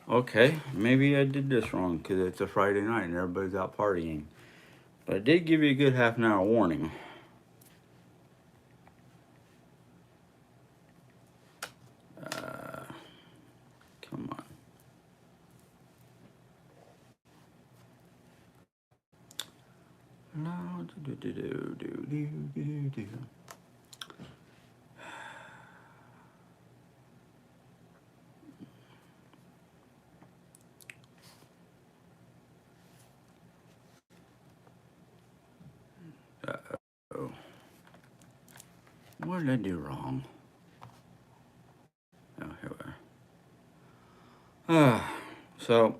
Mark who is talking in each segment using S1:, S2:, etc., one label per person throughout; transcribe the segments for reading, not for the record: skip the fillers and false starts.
S1: Okay, maybe I did this wrong because it's a Friday night and everybody's out partying. But I did give you a good half an hour warning. Uh, Come on. No, do. Uh-oh. What did I do wrong? Oh, here we are. So,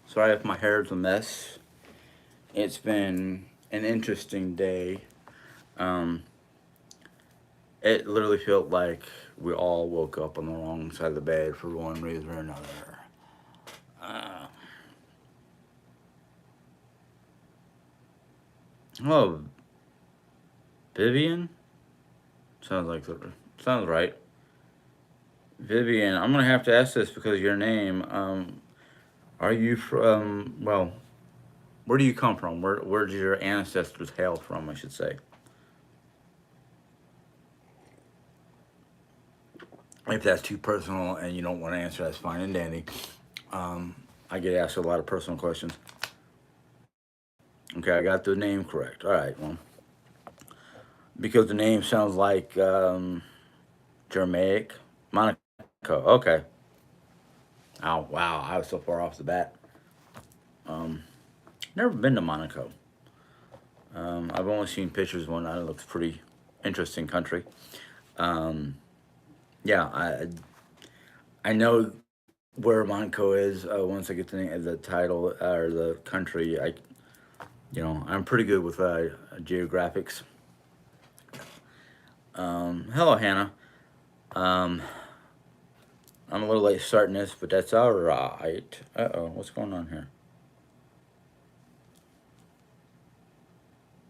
S1: sorry if my hair's a mess. It's been an interesting day. Um, it literally felt like we all woke up on the wrong side of the bed for one reason or another. Uh, oh, Vivian? Sounds right. Vivian, I'm gonna have to ask this because your name. Are you from? Well, where do you come from? Where did your ancestors hail from? I should say. If that's too personal and you don't want to answer, that's fine and dandy. Um, I get asked a lot of personal questions. Okay, I got the name correct. All right, well, because the name sounds like Germanic, Monaco. Okay. Oh wow, I was so far off the bat. Um, Never been to Monaco. I've only seen pictures of one. It looks pretty interesting country. Um, yeah, I know where Monaco is. Once I get the title or the country, I'm pretty good with geographics. Hello, Hannah. Um, I'm a little late starting this, but that's all right. Uh-oh, what's going on here?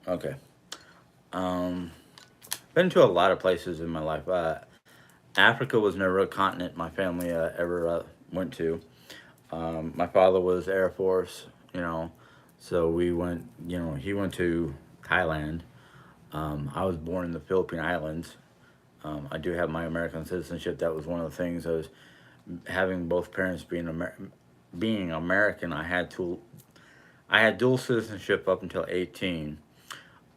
S1: Okay. Um, Been to a lot of places in my life. Africa was never a continent my family ever went to. My father was Air Force, you know, so we went. He went to Thailand. I was born in the Philippine Islands. I do have my American citizenship. That was one of the things I was having both parents being American. I had dual citizenship up until 18.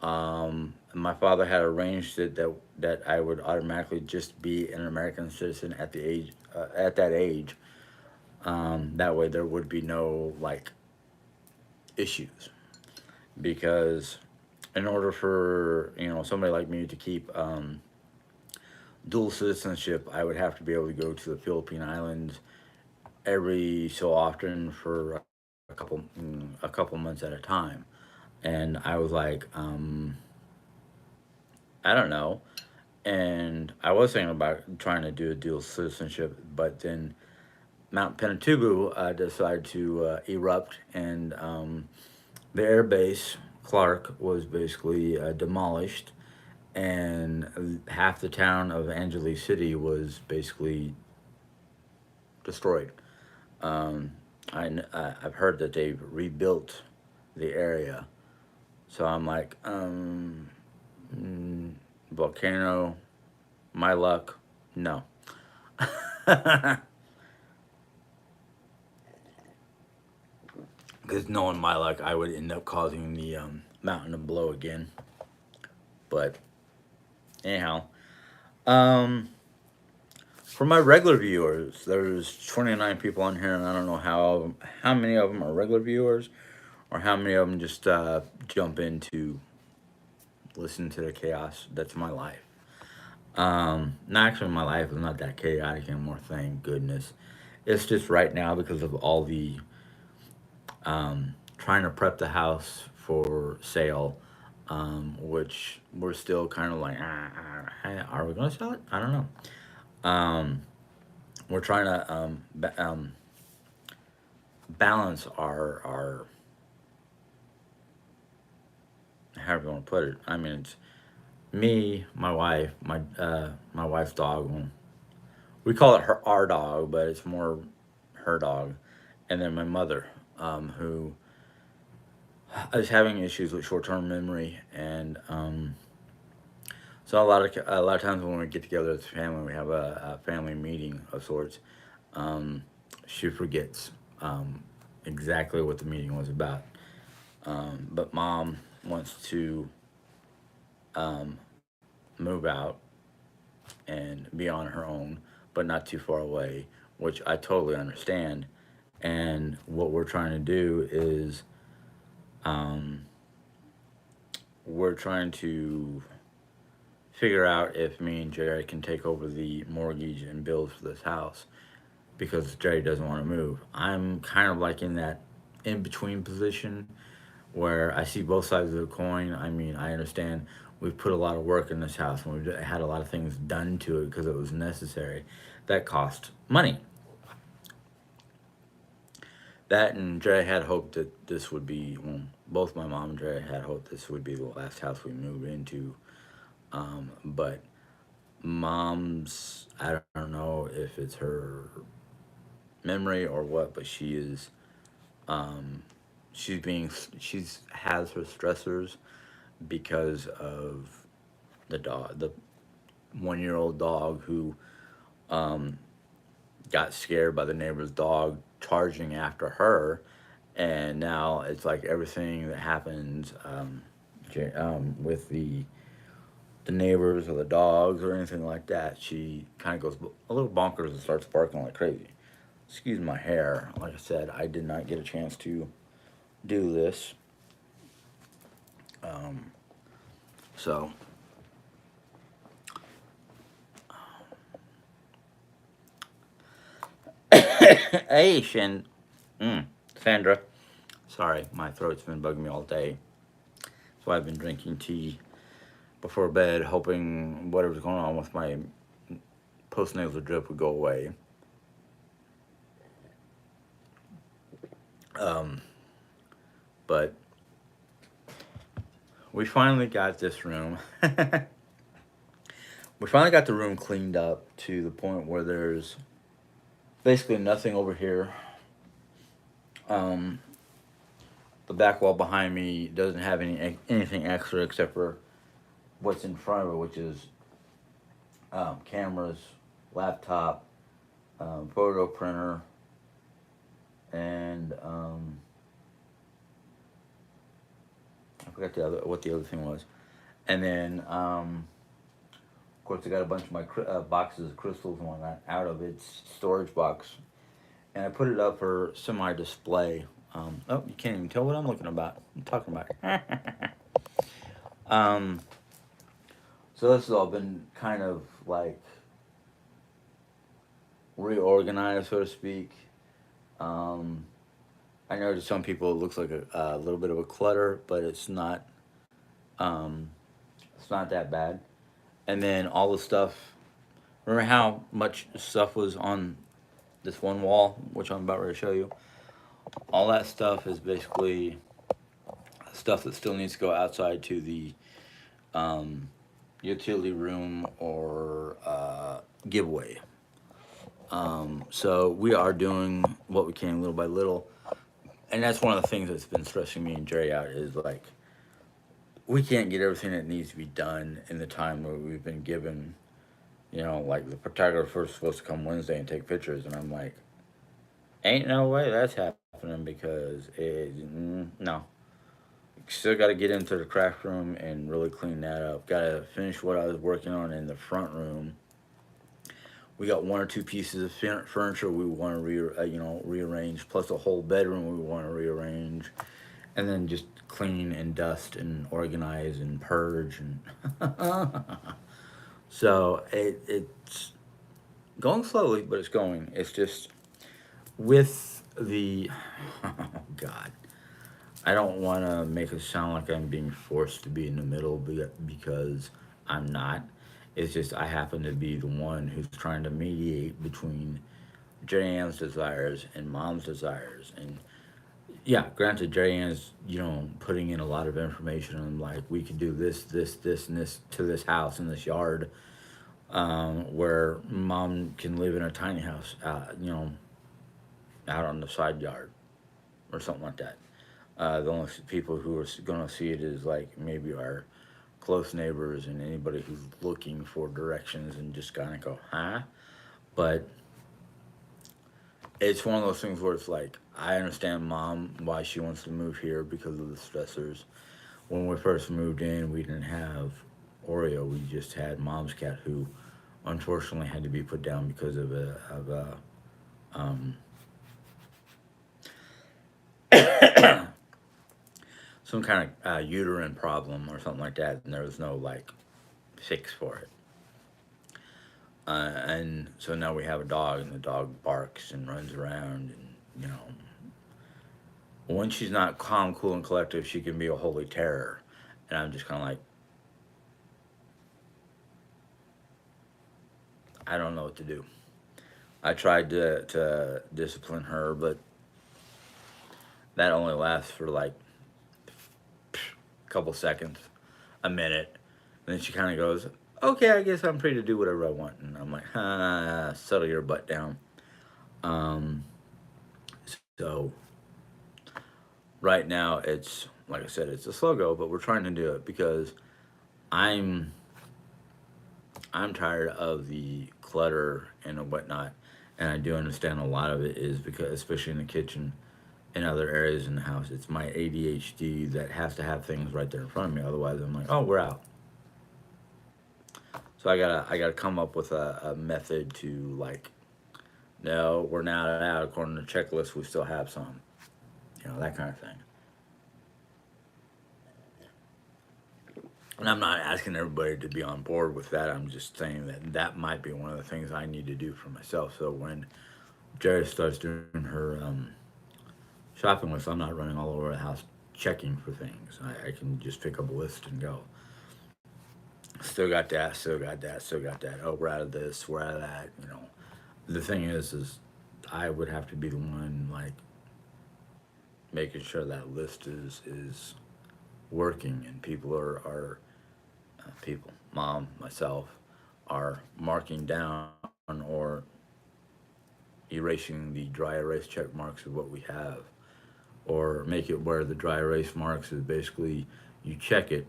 S1: My father had arranged it that I would automatically just be an American citizen at that age. That way there would be no like issues because in order for somebody like me to keep dual citizenship, I would have to be able to go to the Philippine Islands every so often for a couple months at a time. And I was like, I don't know. And I was thinking about trying to do a dual citizenship, but then Mount Pinatubo decided to erupt, and the air base Clark was basically demolished, and half the town of Angeles City was basically destroyed. Um, I've heard that they've rebuilt the area, so I'm like, mm, volcano, my luck, no. Because knowing my luck, I would end up causing the mountain to blow again. But anyhow, um, for my regular viewers, there's 29 people on here, and I don't know how many of them are regular viewers, or how many of them just jump in to listen to the chaos. That's my life. Not actually, my life is not that chaotic anymore. Thank goodness. It's just right now because of all the trying to prep the house for sale, which we're still kind of like, are we going to sell it? I don't know. Um, we're trying to balance our however you want to put it. I mean, it's me, my wife, my wife's dog. Well, we call it our dog, but it's more her dog, and then my mother, who is having issues with short-term memory, and so a lot of times when we get together as a family, we have a family meeting of sorts. Um, she forgets exactly what the meeting was about, but mom wants to move out and be on her own, but not too far away, which I totally understand. And what we're trying to do is we're trying to figure out if me and Jerry can take over the mortgage and bills for this house because Jerry doesn't want to move. I'm kind of like in that in between position where I see both sides of the coin. I mean, I understand we've put a lot of work in this house and we've had a lot of things done to it because it was necessary. That cost money. That and Dre had hoped that this would be, well, both my mom and Dre had hoped this would be the last house we moved into. But mom's, I don't know if it's her memory or what, but she's being, she's has her stressors because of the 1 year old dog who got scared by the neighbor's dog charging after her, and now it's like everything that happens with the neighbors or the dogs or anything like that, she kind of goes a little bonkers and starts barking like crazy. Excuse my hair. Like I said, I did not get a chance to do this, so hey, Sandra. Sorry, my throat's been bugging me all day. So I've been drinking tea before bed, hoping whatever's going on with my postnasal drip would go away. Um, but we finally got this room. We finally got the room cleaned up to the point where there's basically nothing over here. Um, the back wall behind me doesn't have anything extra except for what's in front of it, which is cameras, laptop, photo printer, and I forgot what the other thing was. And then, of course, I got a bunch of my boxes of crystals and whatnot out of its storage box, and I put it up for semi-display. Oh, you can't even tell what I'm talking about. um, so this has all been kind of like reorganized, so to speak. Um, I know to some people it looks like a little bit of a clutter, but it's not. Um, it's not that bad. And then all the stuff. Remember how much stuff was on this one wall, which I'm about ready to show you? All that stuff is basically stuff that still needs to go outside to the um, utility room or giveaway. So we are doing what we can little by little, and that's one of the things that's been stressing me and Jerry out is like we can't get everything that needs to be done in the time that we've been given. You know, like the photographer is supposed to come Wednesday and take pictures, and I'm like, ain't no way that's happening because no. Still got to get into the craft room and really clean that up. Got to finish what I was working on in the front room. We got one or two pieces of furniture we want to rearrange, plus a whole bedroom we want to rearrange, and then just clean and dust and organize and purge and so it's going slowly, but it's going. It's just with the oh God, I don't want to make it sound like I'm being forced to be in the middle because I'm not. It's just I happen to be the one who's trying to mediate between Ann's desires and Mom's desires. And yeah, granted, Ann's, putting in a lot of information on like we could do this, this, this, and this to this house in this yard, where Mom can live in a tiny house, out on the side yard or something like that. The only people who are going to see it is like maybe our close neighbors and anybody who's looking for directions and just kind of go, huh? But it's one of those things where it's like, I understand mom why she wants to move here because of the stressors. When we first moved in, we didn't have Oreo. We just had mom's cat who unfortunately had to be put down because of a um, some kind of uterine problem or something like that, and there was no like fix for it. And so now we have a dog, and the dog barks and runs around, and you know, when she's not calm, cool, and collective, she can be a holy terror. And I'm just kind of like, I don't know what to do. I tried to discipline her, but that only lasts for like a couple seconds, a minute. And then she kind of goes, okay, I guess I'm free to do whatever I want. And I'm like, settle your butt down. Um, so right now it's, like I said, it's a slow go, but we're trying to do it because I'm I'm tired of the clutter and whatnot, and I do understand a lot of it is because, especially in the kitchen and other areas in the house, it's my ADHD that has to have things right there in front of me. Otherwise, I'm like, oh, we're out. So I gotta come up with a method to like, no, we're not out according to the checklist. We still have some, that kind of thing. And I'm not asking everybody to be on board with that. I'm just saying that that might be one of the things I need to do for myself. So when Jerry starts doing her shopping list, I'm not running all over the house checking for things. I can just pick up a list and go. Still got that, still got that, still got that. Oh, we're out of this, we're out of that. The thing is I would have to be the one like making sure that list is working and people are people, mom, myself, are marking down or erasing the dry erase check marks of what we have, or make it where the dry erase marks is basically you check it,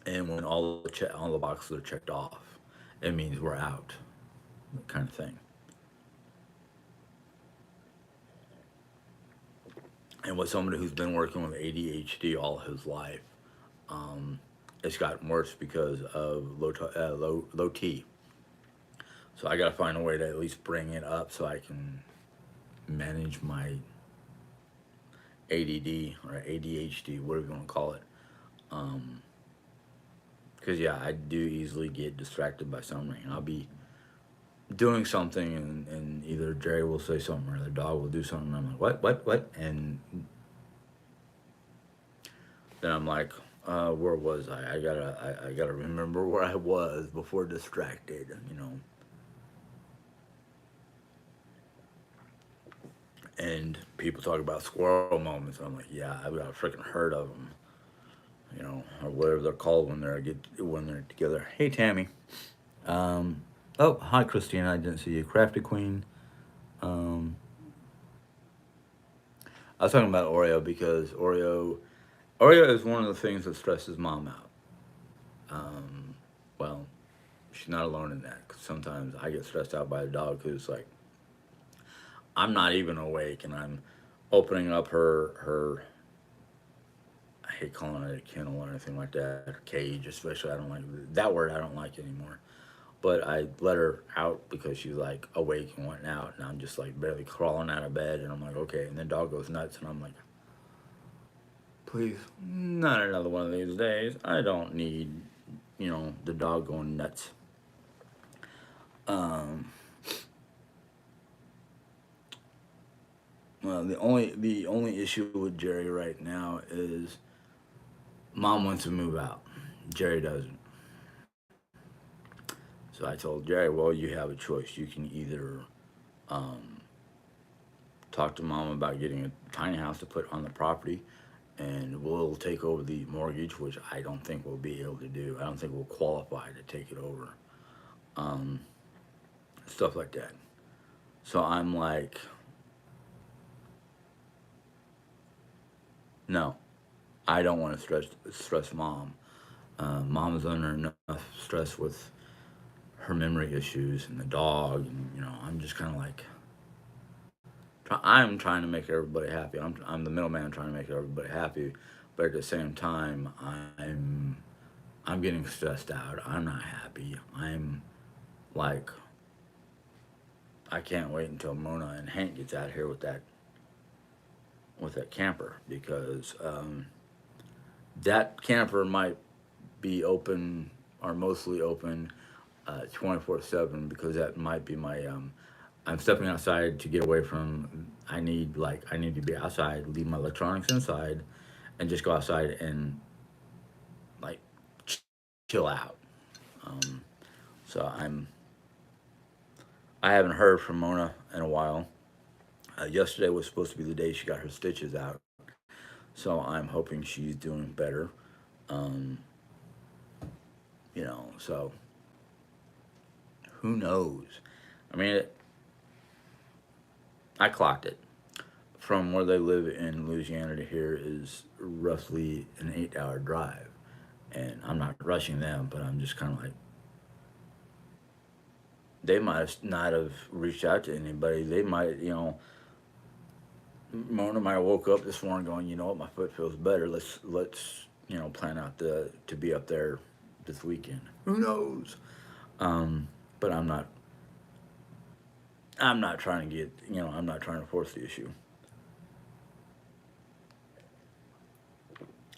S1: and when all the boxes are checked off, it means we're out, kind of thing. And with somebody who's been working with ADHD all his life, um, it's gotten worse because of low T. So I got to find a way to at least bring it up so I can manage my ADD or ADHD, whatever you want to call it. Um, Because yeah, I do easily get distracted by something. I'll be doing something, and either Jerry will say something or the dog will do something. And I'm like, what? And then I'm like, where was I? I gotta remember where I was before distracted. And people talk about squirrel moments. I'm like, yeah, I've got a freaking herd of them. Or whatever they're called when they're together. Hey, Tammy. Um, oh, hi, Christina. I didn't see you. Crafty Queen. Um, I was talking about Oreo because Oreo is one of the things that stresses mom out. Um, well, she's not alone in that. 'Cause sometimes I get stressed out by the dog because it's like I'm not even awake and I'm opening up her. I hate calling it a kennel or anything like that. Or cage, especially. I don't like that word. I don't like anymore. But I let her out because she's like awake and went out, and I'm just like barely crawling out of bed, and I'm like, okay. And then dog goes nuts, and I'm like, please, not another one of these days. I don't need, the dog going nuts. Um, well, the only issue with Jerry right now is mom wants to move out. Jerry doesn't. So I told Jerry, well, you have a choice. You can either um, talk to mom about getting a tiny house to put on the property, and we'll take over the mortgage, which I don't think we'll be able to do. I don't think we'll qualify to take it over. Um, Stuff like that. So I'm like, No, I don't want to stress mom. Mom is under enough stress with her memory issues and the dog, and I'm just kind of like, I'm trying to make everybody happy. I'm the middleman trying to make everybody happy, but at the same time, I'm getting stressed out. I'm not happy. I'm like, I can't wait until Mona and Hank gets out here with that camper, because that camper might be open, or mostly open, 24/7, because that might be my I'm stepping outside to get away from. I need to be outside, leave my electronics inside, and just go outside and like chill out. Um, so I haven't heard from Mona in a while. Yesterday was supposed to be the day she got her stitches out, so I'm hoping she's doing better. Um, so who knows? I mean, I clocked it. From where they live in Louisiana to here is roughly an 8-hour drive. And I'm not rushing them, but I'm just kind of like, they might not have reached out to anybody. They might, Mona might have woke up this morning going, you know what, my foot feels better. Let's plan out to be up there this weekend. Who knows? But I'm not trying to get, I'm not trying to force the issue.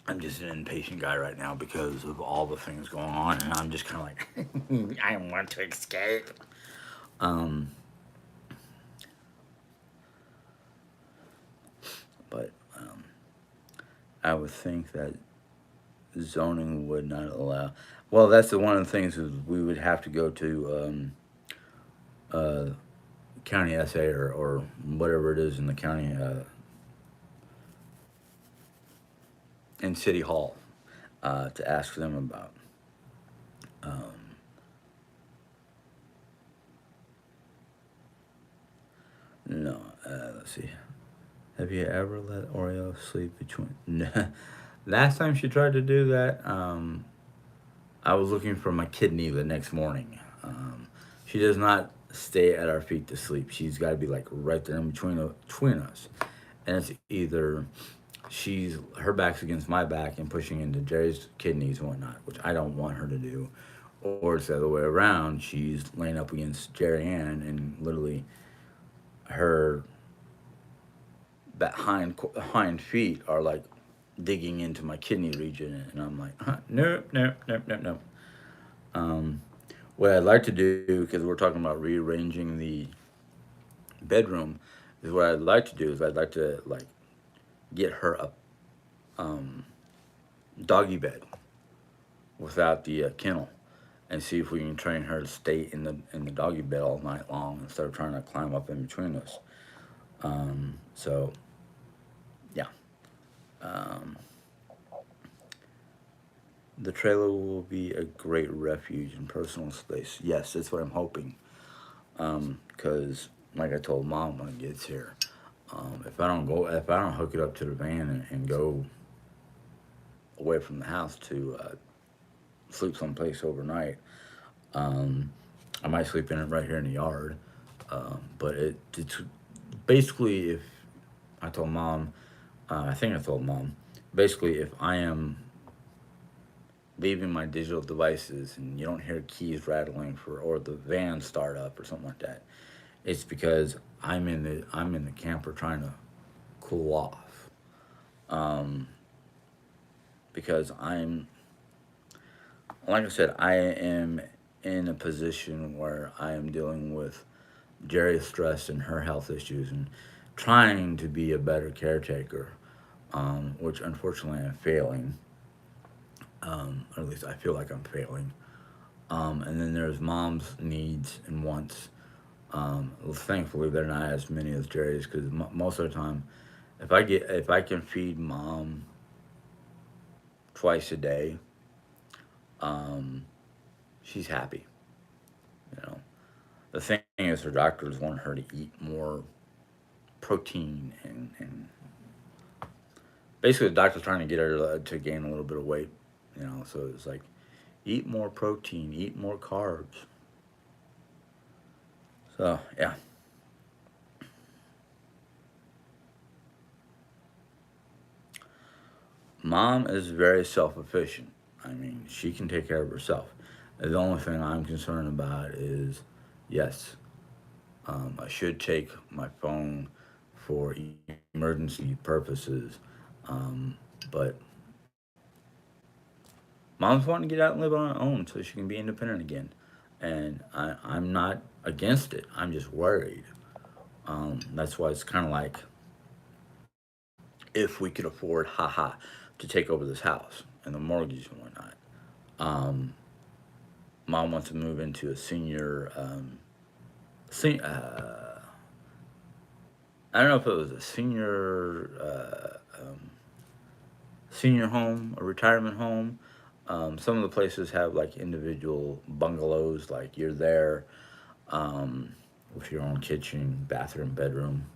S1: I'm just an impatient guy right now because of all the things going on, and I'm just kind of like, I want to escape. Um, but I would think that zoning would not allow. Well, that's the one of the things is we would have to go to uh, county SA, or whatever it is in the county, in city hall, to ask them about. Um, no, let's see. Have you ever let Oreo sleep between? Last time she tried to do that, I was looking for my kidney the next morning. She does not stay at our feet to sleep. She's got to be like right there in between us, and it's either she's her back's against my back and pushing into Jerry's kidneys and whatnot, which I don't want her to do, or it's the other way around. She's laying up against Jerry Ann, and literally her that hind feet are like digging into my kidney region, and I'm like, nope, nope, nope, nope, nope. Um, what I'd like to do, because we're talking about rearranging the bedroom, is what I'd like to do is I'd like to like get her a um, doggy bed without the kennel, and see if we can train her to stay in the doggy bed all night long instead of trying to climb up in between us. So yeah, um, the trailer will be a great refuge and personal space. Yes, that's what I'm hoping. Because like I told mom when it gets here, if I don't hook it up to the van and go away from the house to sleep someplace overnight, um, I might sleep in it right here in the yard. But it's basically, if I told mom, I think I told mom, basically if I am leaving my digital devices and you don't hear keys rattling or the van start up or something like that, it's because I'm in the camper trying to cool off. Um, because I'm like I said, I am in a position where I am dealing with Jerry's stress and her health issues, and trying to be a better caretaker, which unfortunately I'm failing. Or at least I feel like I'm failing. And then there's mom's needs and wants. Well, thankfully, they're not as many as Jerry's, because most of the time, if I can feed mom twice a day, um, she's happy. You know, the thing is, her doctors want her to eat more protein, and basically the doctor's trying to get her to gain a little bit of weight, so it's like, eat more protein, eat more carbs. So yeah, mom is very self-efficient. I mean, she can take care of herself. The only thing I'm concerned about is, yes, I should take my phone for emergency purposes, but mom's wanting to get out and live on her own so she can be independent again. And I'm not against it. I'm just worried. That's why it's kind of like, if we could afford, haha, to take over this house and the mortgage and whatnot. Um, Mom wants to move into a senior, sen- uh, I don't know if it was a senior home, a retirement home. Some of the places have like individual bungalows, like you're there with your own kitchen, bathroom, bedroom,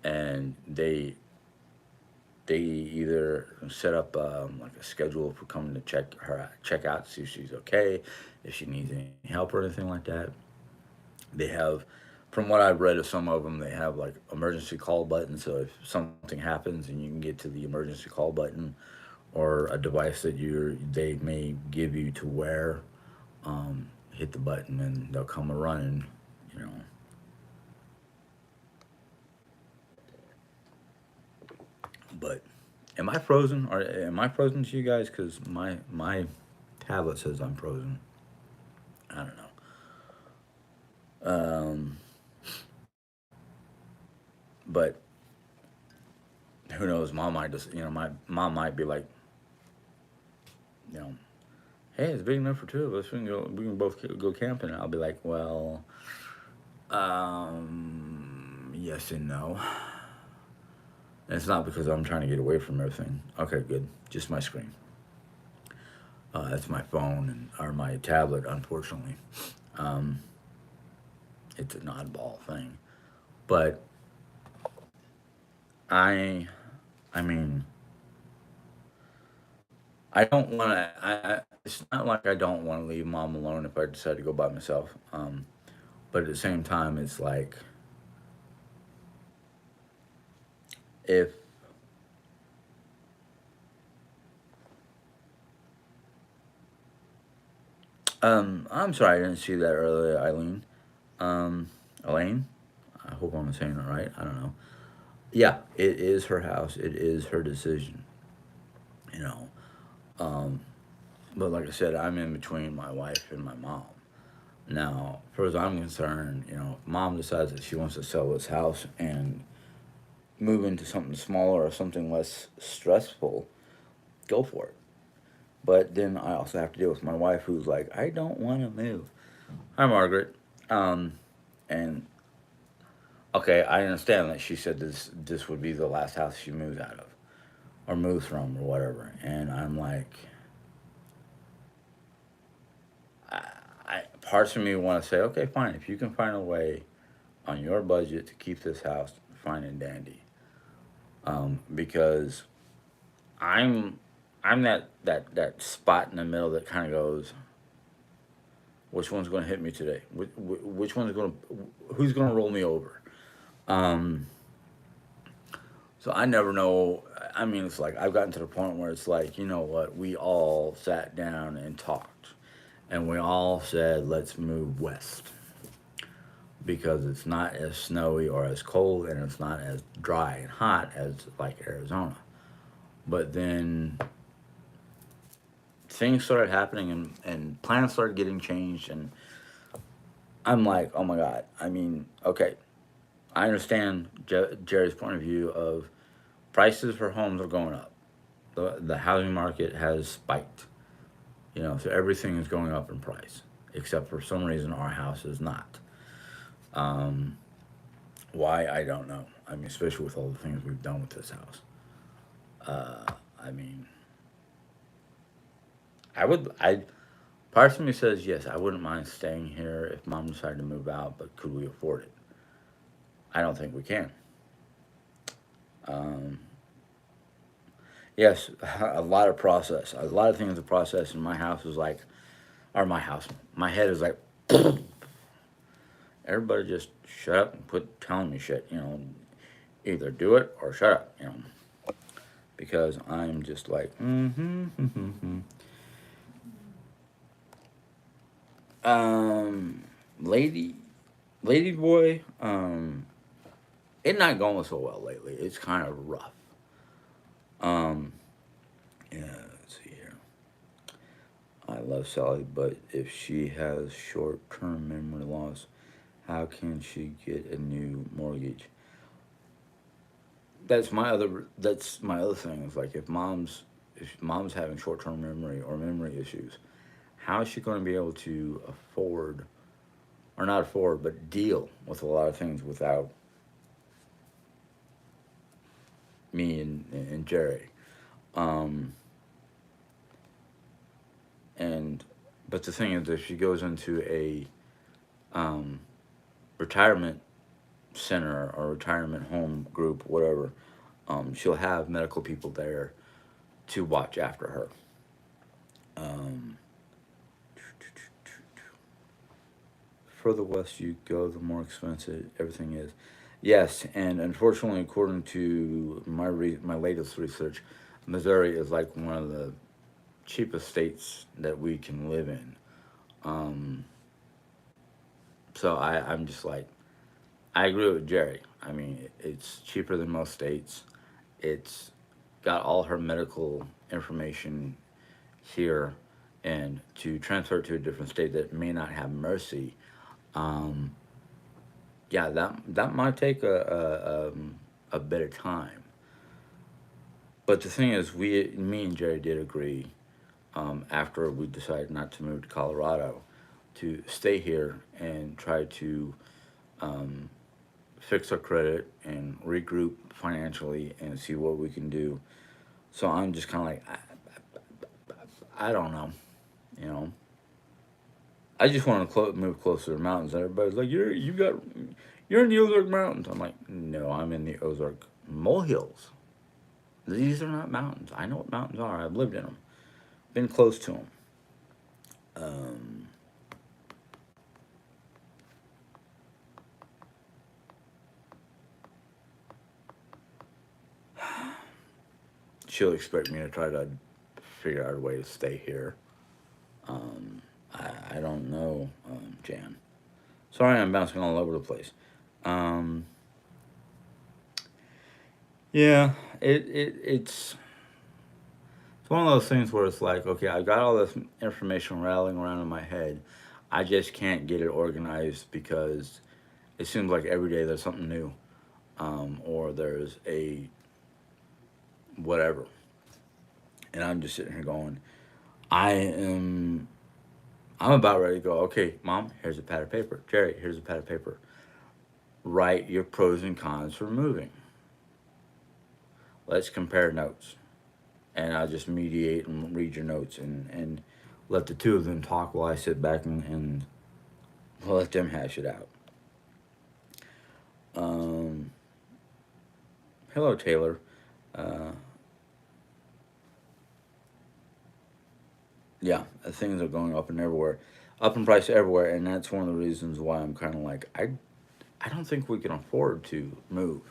S1: and they either set up like a schedule for coming to check out, see if she's okay, if she needs any help or anything like that. They have, from what I've read of some of them, they have like emergency call buttons. So if something happens and you can get to the emergency call button, or a device that they may give you to wear, hit the button and they'll come a running. You know, but am I frozen? Or am I frozen to you guys? Because my tablet says I'm frozen. I don't know. Um, but who knows? Mom might just, my mom might be like, you know, hey, it's big enough for two of us. We can both go camping. And I'll be like, well, yes and no. And it's not because I'm trying to get away from everything. Okay, good. Just my screen. That's my phone or my tablet. Unfortunately, um, it's an oddball thing. But I, I mean, I don't want to. It's not like I don't want to leave mom alone if I decide to go by myself. But at the same time, it's like, if I'm sorry, I didn't see that earlier, Eileen. Elaine. I hope I'm saying it right. I don't know. Yeah, it is her house. It is her decision. You know. Um, but like I said, I'm in between my wife and my mom. Now, as far as I'm concerned, if mom decides that she wants to sell this house and move into something smaller or something less stressful, go for it. But then I also have to deal with my wife, who's like, I don't want to move. Hi, Margaret. Um, and okay, I understand that she said this would be the last house she moves out of or moves from or whatever. And I'm like, parts of me want to say, okay, fine. If you can find a way on your budget to keep this house, fine and dandy. Because I'm I'm that spot in the middle that kind of goes, which one's going to hit me today? Which one's going to who's going to roll me over? Um, so I never know. I mean, it's like I've gotten to the point where it's like, you know what? We all sat down and talked, and we all said, let's move west because it's not as snowy or as cold, and it's not as dry and hot as like Arizona. But then things started happening, and plans started getting changed, and I'm like, oh my god. I mean, okay, I understand Jerry's point of view of prices for homes are going up. The housing market has spiked. So everything is going up in price, except for some reason our house is not. Um, why, I don't know. I mean, especially with all the things we've done with this house. I mean, I would. I Part of me says yes. I wouldn't mind staying here if mom decided to move out, but could we afford it? I don't think we can. Um, Yes, a lot of process. A lot of things to process. And my house is like, or my house, my head is like, everybody just shut up and quit telling me shit. Either do it or shut up. Because I'm just like, um, lady, lady boy, it's not going so well lately. It's kind of rough. Um, yeah, let's see here. I love Sally, but if she has short-term memory loss, how can she get a new mortgage? That's my other thing. Is like if mom's having short-term memory or memory issues, how is she going to be able to afford, or not afford, but deal with a lot of things without me and Jerry? Um, and but the thing is, if she goes into a um, retirement center or retirement home group, whatever, she'll have medical people there to watch after her. Um, Further west you go, the more expensive everything is. Yes, and unfortunately, according to my latest research, Missouri is like one of the cheapest states that we can live in. Um, so I'm just like, I agree with Jerry. I mean, it's cheaper than most states. It's got all her medical information here, and to transfer it to a different state that may not have mercy, um, yeah, that might take a bit of time. But the thing is, me and Jerry did agree, after we decided not to move to Colorado, to stay here and try to um, fix our credit and regroup financially and see what we can do. So I'm just kind of like, I don't know, you know. I just want to move closer to the mountains. Everybody's like, you're in the Ozark Mountains. I'm like, no, I'm in the Ozark molehills. These are not mountains. I know what mountains are. I've lived in them, been close to them. Um, she'll expect me to try to figure out a way to stay here. Um, I don't know, Jan. Sorry, I'm bouncing all over the place. Um, yeah, it's one of those things where it's like, okay, I got all this information rattling around in my head. I just can't get it organized because it seems like every day there's something new, or there's a whatever, and I'm just sitting here going, I am, I'm about ready to go. Okay, mom, here's a pad of paper. Jerry, here's a pad of paper. Write your pros and cons for moving. Let's compare notes, and I'll just mediate and read your notes and let the two of them talk while I sit back and let them hash it out. Um, Hello, Taylor. Uh, yeah, things are going up and everywhere, up in price everywhere, and that's one of the reasons why I'm kind of like, I don't think we can afford to move.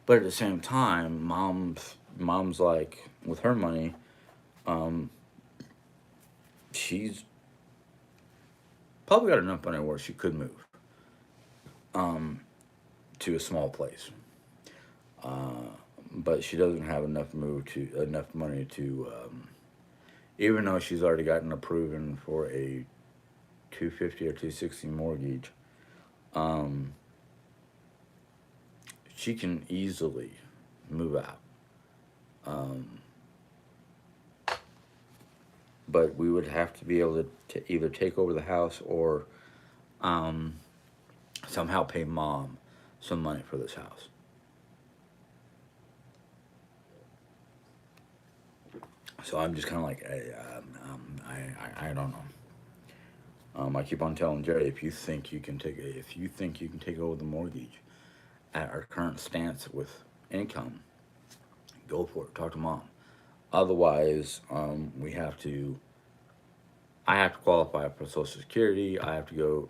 S1: But at the same time, mom's like, with her money, um, she's probably got enough money where she could move, um, to a small place. Uh, but she doesn't have enough money to, even though she's already gotten approved for a 250 or 260 mortgage, um, she can easily move out. Um, but we would have to be able to either take over the house or, um, somehow pay mom some money for this house. So I'm just kind of like, I don't know. I keep on telling Jerry, if you think you can take over the mortgage at our current stance with income, go for it. Talk to mom. Otherwise, we have to. I have to qualify for Social Security. I have to go.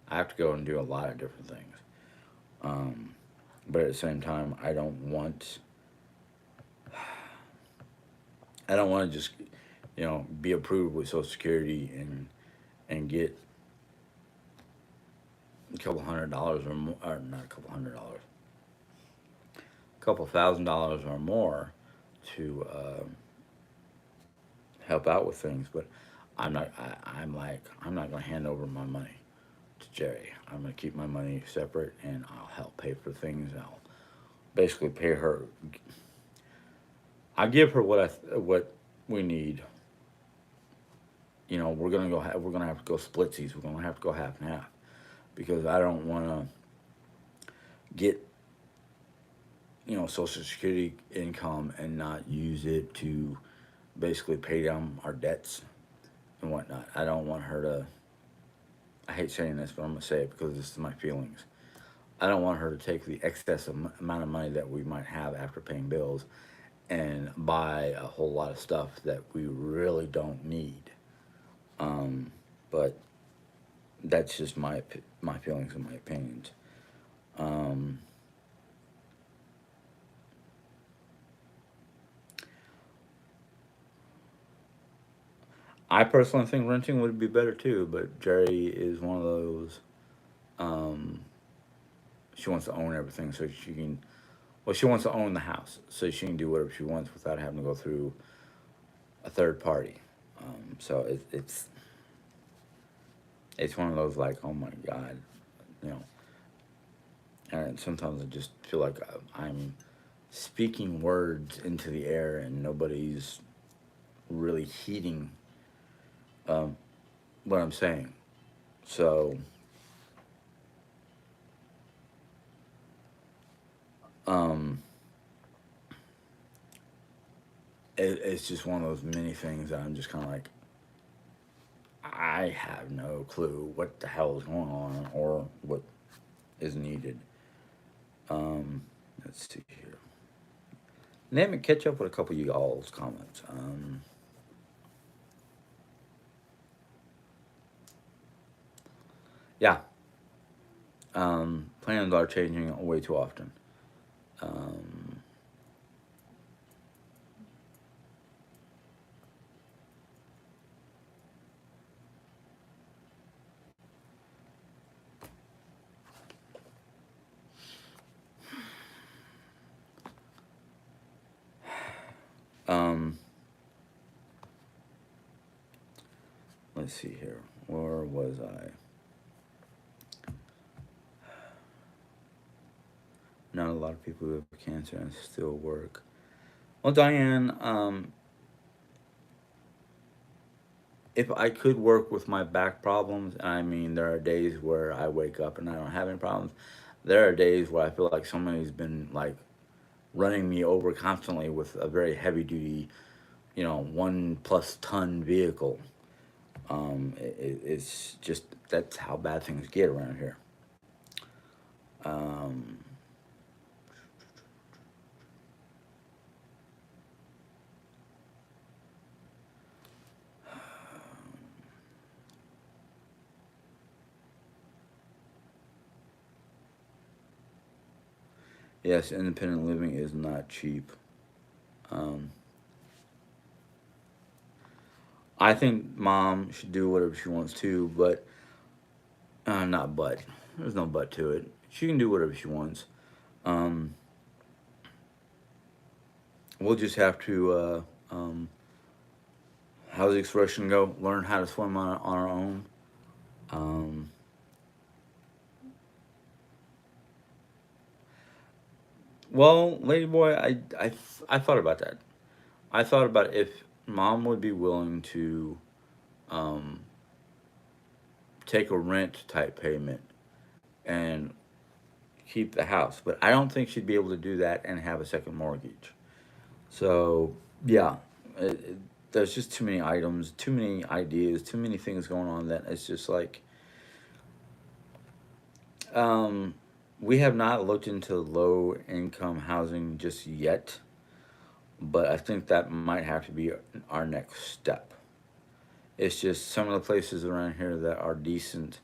S1: I have to go and do a lot of different things. Um, but at the same time, I don't want. I don't want to just, be approved with Social Security and get a couple $100 or more, or not a couple $100, a couple $1,000 or more to help out with things. But I'm not. I'm like, I'm not going to hand over my money to Jerry. I'm going to keep my money separate, and I'll help pay for things. I'll basically pay her. I give her what we need. We're gonna go. We're gonna have to go splitsies. We're gonna have to go half and half because I don't want to get Social Security income and not use it to basically pay down our debts and whatnot. I don't want her to. I hate saying this, but I'm gonna say it because this is my feelings. I don't want her to take the excess amount of money that we might have after paying bills and buy a whole lot of stuff that we really don't need. But that's just my feelings and my opinions. Um, I personally think renting would be better too, but Jerry is one of those. Um, she wants to own everything so she can. Well, she wants to own the house so she can do whatever she wants without having to go through a third party. So it's one of those like, oh my god, you know. And sometimes I just feel like I'm speaking words into the air and nobody's really heeding um, what I'm saying. So um, it's just one of those many things that I'm just kind of like, I have no clue what the hell is going on or what is needed. Um, let's see here. Name and catch up with a couple of you all's comments. Yeah, plans are changing way too often. Um, um, let's see here. Where was I? Not a lot of people who have cancer and still work. Well, Diane, if I could work with my back problems, I mean, there are days where I wake up and I don't have any problems. There are days where I feel like somebody's been like running me over constantly with a very heavy duty, 1+ ton vehicle. It's just that's how bad things get around here. Um, yes, independent living is not cheap. Um, I think mom should do whatever she wants to, but not but. There's no but to it. She can do whatever she wants. Um, we'll just have to, how's the expression go? Learn how to swim on our own. Um, well, lady boy, I thought about that. I thought about if mom would be willing to um, take a rent type payment and keep the house, but I don't think she'd be able to do that and have a second mortgage. So yeah, there's just too many items, too many ideas, too many things going on that it's just like um, we have not looked into low income housing just yet. but I think that might have to be our next step. It's just some of the places around here that are decent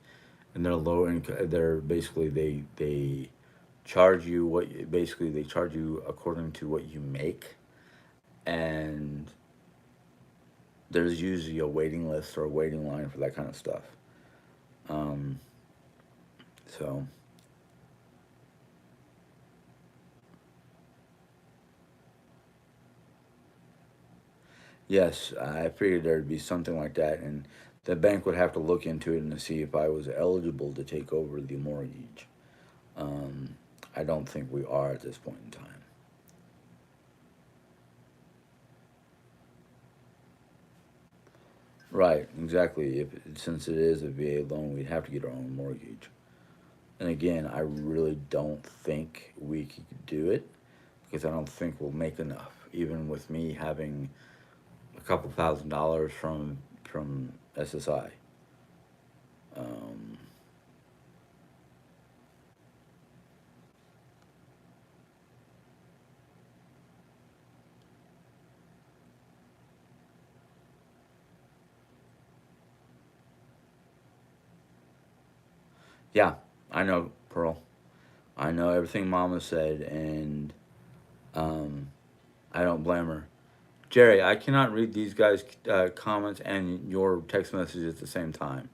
S1: and they're low income. They're basically they charge you basically they charge you according to what you make, and there's usually a waiting list or a waiting line for that kind of stuff. Um, so yes, I figured there'd be something like that, and the bank would have to look into it and to see if I was eligible to take over the mortgage. Um, I don't think we are at this point in time. Right, exactly. If since it is a VA loan, we'd have to get our own mortgage. And again, I really don't think we could do it because I don't think we'll make enough. Even with me having a couple $1,000s from SSI. Um, yeah, I know, Pearl. I know everything Mama said, and um, I don't blame her. Jerry, I cannot read these guys' comments and your text messages at the same time.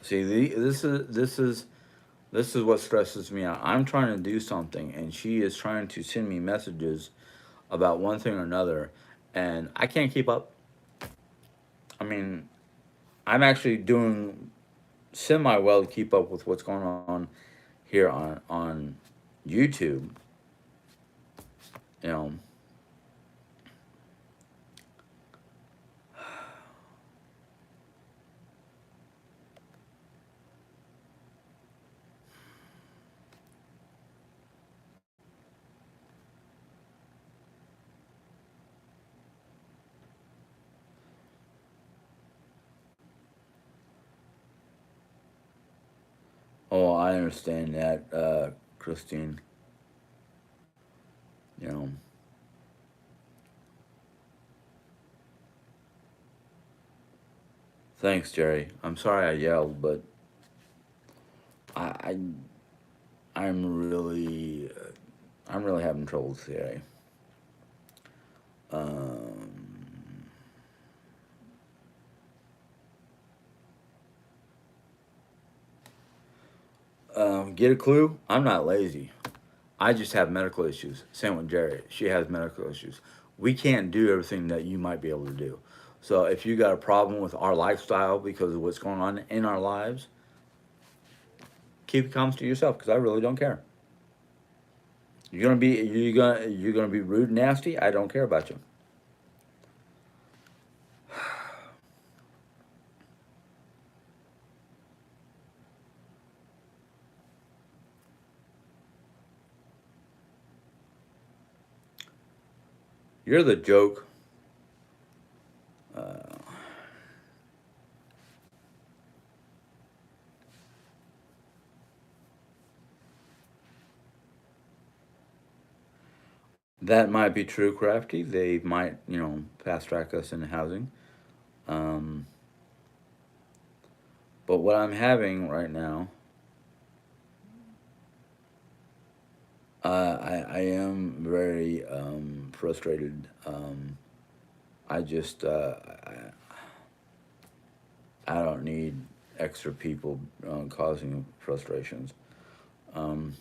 S1: See, this is what stresses me out. I'm trying to do something, and she is trying to send me messages about one thing or another, and I can't keep up. I mean, I'm actually doing semi well to keep up with what's going on here on YouTube. You know, oh, I understand that, Christine. You know, thanks, Jerry. I'm sorry I yelled, but I I'm really having trouble today. Um, get a clue? I'm not lazy. I just have medical issues. Same with Jerry. She has medical issues. We can't do everything that you might be able to do. So if you got a problem with our lifestyle because of what's going on in our lives, keep it comments to yourself because I really don't care. You're gonna be rude, and nasty. I don't care about you. You're the joke. Uh, that might be true, Crafty. They might, fast track us into housing. Um, but what I'm having right now, I am very frustrated. I just I don't need extra people causing frustrations. Um,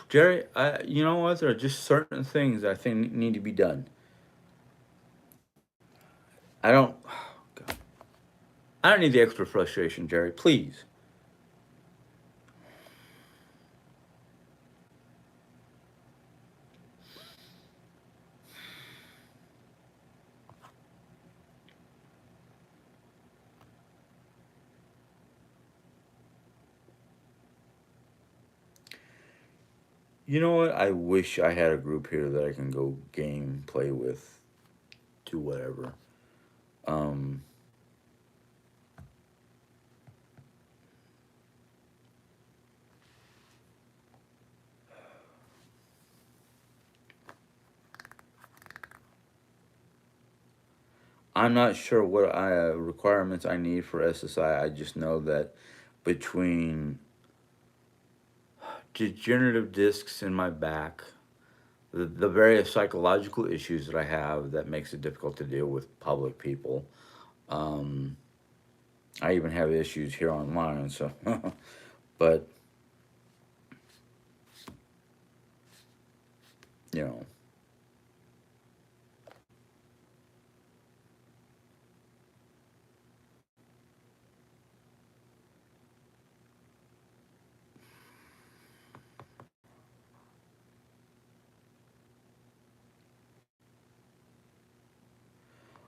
S1: Jerry, you know what? There are just certain things I think need to be done. I don't. God, I don't need the extra frustration, Jerry. Please. You know what? I wish I had a group here that I can go game, play with, do whatever. Um, I'm not sure what requirements I need for SSI. I just know that between degenerative discs in my back, the various psychological issues that I have that makes it difficult to deal with public people. Um, I even have issues here online, so but you know,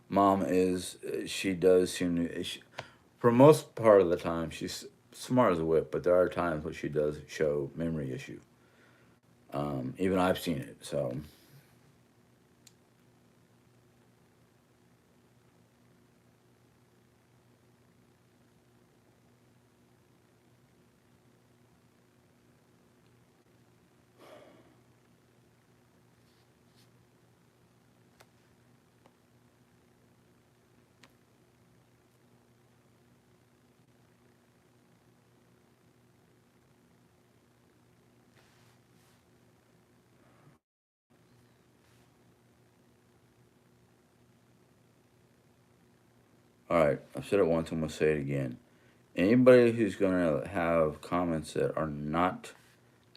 S1: mom is she does seem to for most part of the time she's smart as a whip, but there are times when she does show memory issue. Even I've seen it, so all right. I've said it once. I'm gonna say it again. Anybody who's gonna have comments that are not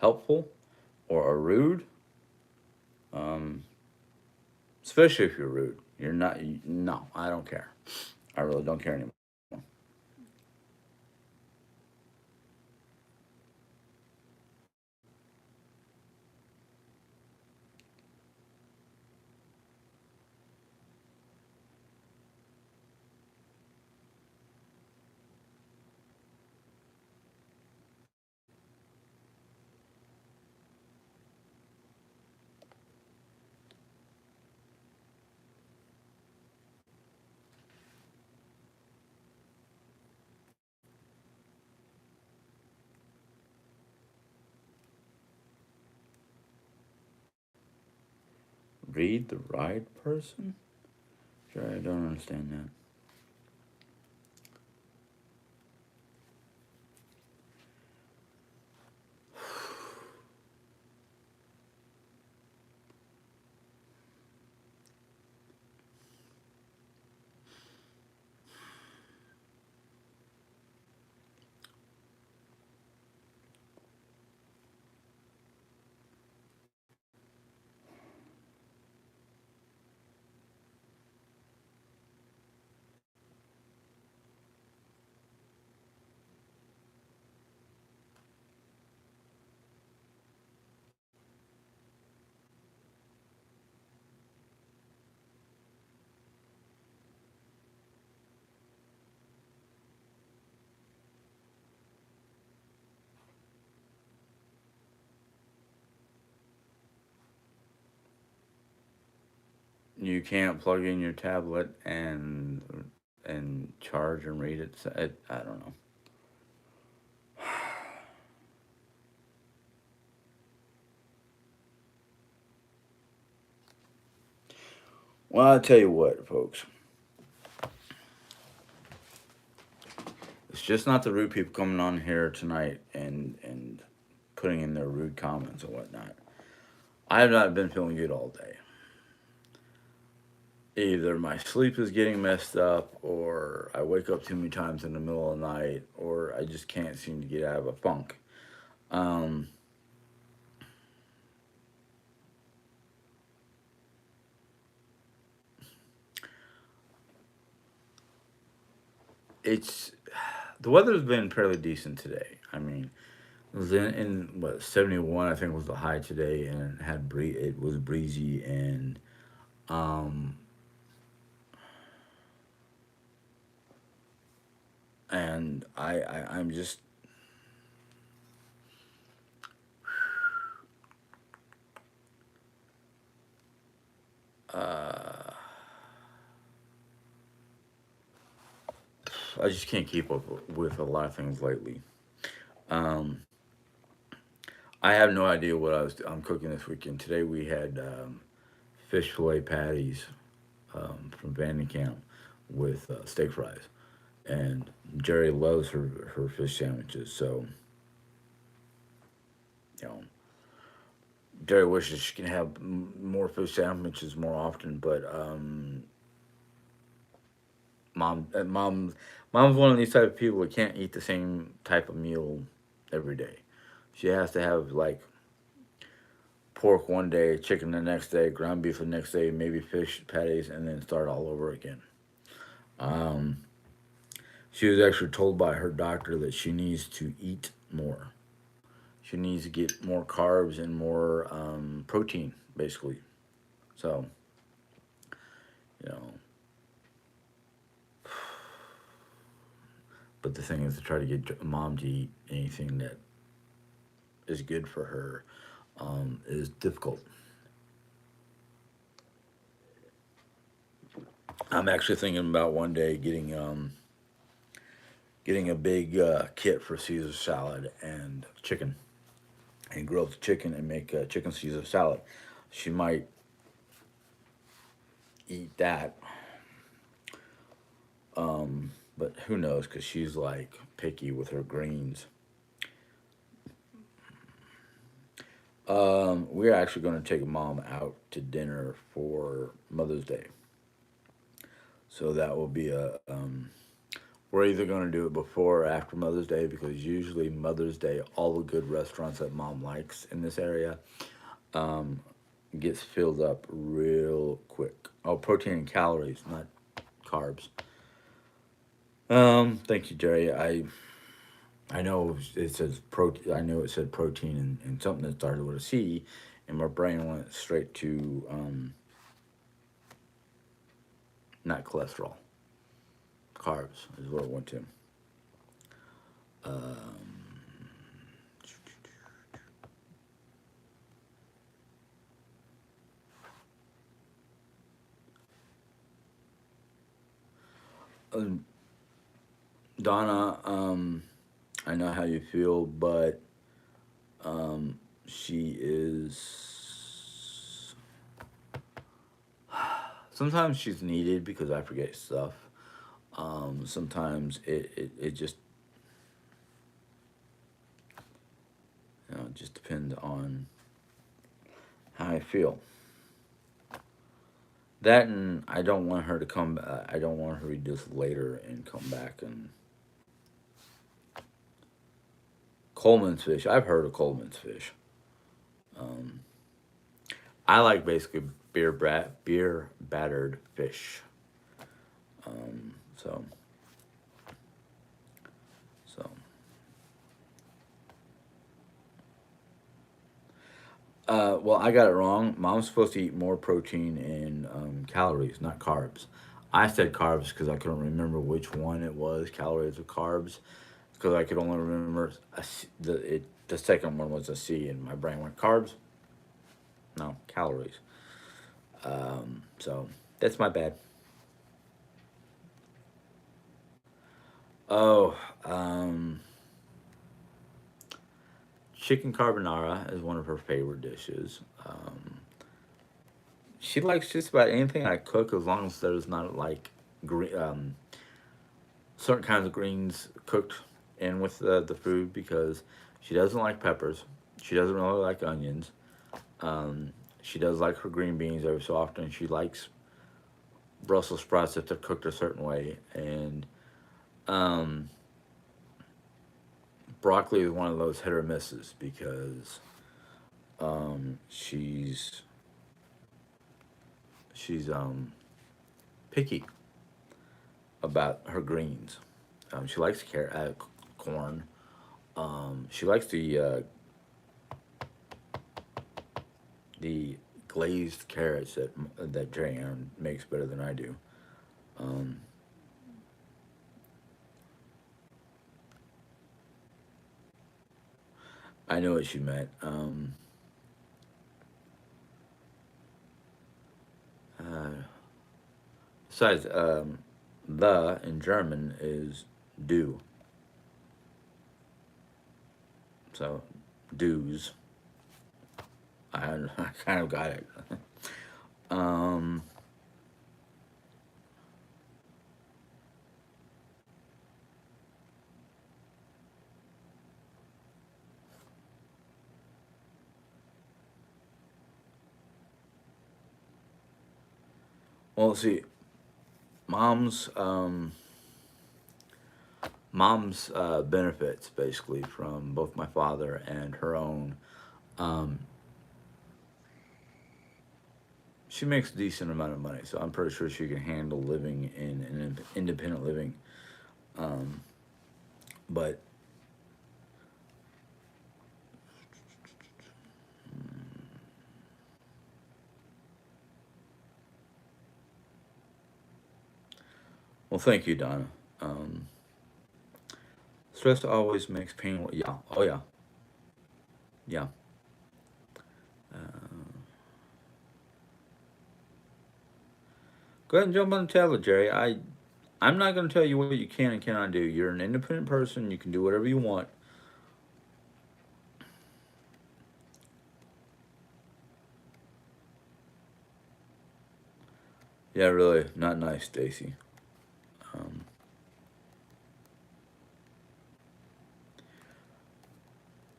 S1: helpful or are rude, um, especially if you're rude, you're not. No, I don't care. I really don't care anymore. Read the right person? Sure, I don't understand that. You can't plug in your tablet and charge and read it. I don't know. Well, I'll tell you what, folks. It's just not the rude people coming on here tonight and putting in their rude comments and whatnot. I have not been feeling good all day. Either my sleep is getting messed up, or I wake up too many times in the middle of the night, or I just can't seem to get out of a funk. Um, it's the weather's been fairly decent today. I mean, it was in what 71 I think was the high today, and it had it was breezy um and I'm just Uh, I just can't keep up with a lot of things lately. Um, I have no idea what I'm cooking this weekend. Today we had fish fillet patties from Vandenkamp with steak fries, and Jerry loves her fish sandwiches. So you know, Jerry wishes she can have more fish sandwiches more often, but mom, mom's one of these type of people that can't eat the same type of meal every day. She has to have like pork one day, chicken the next day, ground beef the next day, maybe fish patties, and then start all over again. Um, she was actually told by her doctor that she needs to eat more. She needs to get more carbs and more protein, basically. So, you know, but the thing is to try to get mom to eat anything that is good for her is difficult. I'm actually thinking about one day getting a big kit for Caesar salad and chicken, and grill the chicken and make chicken Caesar salad. She might eat that, but who knows? Because she's like picky with her greens. We're actually going to take mom out to dinner for Mother's Day, so that will be a. We're either going to do it before or after Mother's Day because usually Mother's Day, all the good restaurants that mom likes in this area gets filled up real quick. Oh, protein and calories, not carbs. Thank you, Jerry. I know it says protein. I know it said protein and something that started with a C, and my brain went straight to not cholesterol, carbs is what it went to. Um, Donna, I know how you feel, but she is. Sometimes she's needed because I forget stuff. Sometimes it just it just depends on how I feel. That and I don't want her to come. I don't want her to do this later and come back and Coleman's fish. I've heard of Coleman's fish. Um, I like basically beer battered fish. So so well, I got it wrong. Mom's supposed to eat more protein and calories, not carbs. I said carbs because I couldn't remember which one it was, calories or carbs, because I could only remember the second one was a C, and my brain went carbs. No, calories. So that's my bad. Oh, chicken carbonara is one of her favorite dishes. She likes just about anything I cook as long as there's not like green, certain kinds of greens cooked in with the food because she doesn't like peppers. She doesn't really like onions. Um, she does like her green beans every so often. She likes Brussels sprouts if they're cooked a certain way. And um, broccoli is one of those hit or misses because she's she's picky about her greens. She likes corn. She likes the glazed carrots that Jan makes better than I do. Um, I know what she meant. Besides, the in German is do, so dues. I kind of got it. um, well, see, mom's um, mom's benefits basically from both my father and her own. Um, she makes a decent amount of money, so I'm pretty sure she can handle living in an independent living. Um, but well, thank you, Donna. Um, Stress always makes pain. Yeah. Oh yeah. Yeah. Go ahead and jump on the tablet, Jerry. I'm not going to tell you what you can and cannot do. You're an independent person. You can do whatever you want. Yeah, really, not nice, Stacy. Um,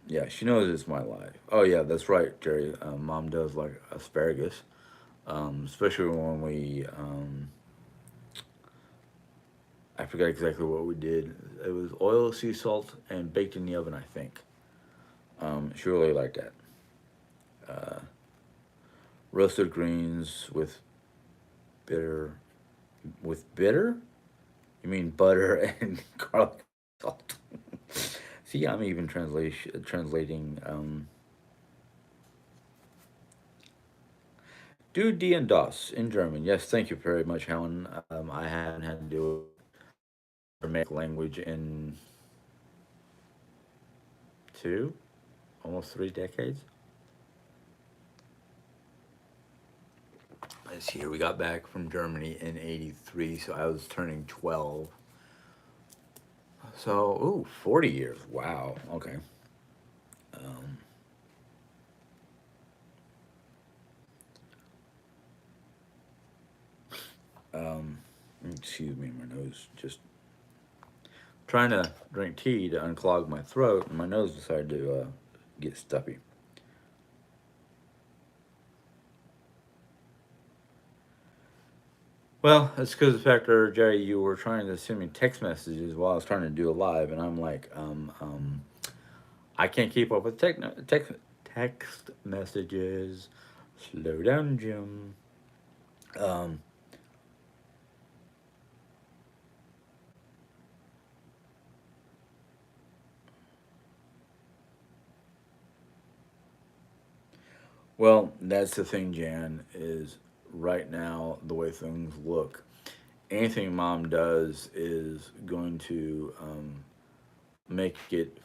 S1: yeah, she knows it's my life. Oh yeah, that's right, Jerry. Mom does like asparagus, especially when we. I forgot exactly what we did. It was oil, sea salt, and baked in the oven. I think. She really liked that. Uh, Roasted greens bitter with bitter. You mean butter and garlic salt? See, I'm even translating. Do D and Das in German. Yes, thank you very much, Helen. I haven't had to do Aramaic language in two, almost 3 decades. This year we got back from Germany in '83, so I was turning 12. So, ooh, 40 years. Wow. Okay. Um, um, Excuse me, my nose just trying to drink tea to unclog my throat, and my nose decided to get stuffy. Well, it's because the fact that Jerry, you were trying to send me text messages while I was trying to do a live, and I'm like, I can't keep up with text messages. Slow down, Jim. Um, well, that's the thing, Jan. Is right now the way things look. Anything mom does is going to make it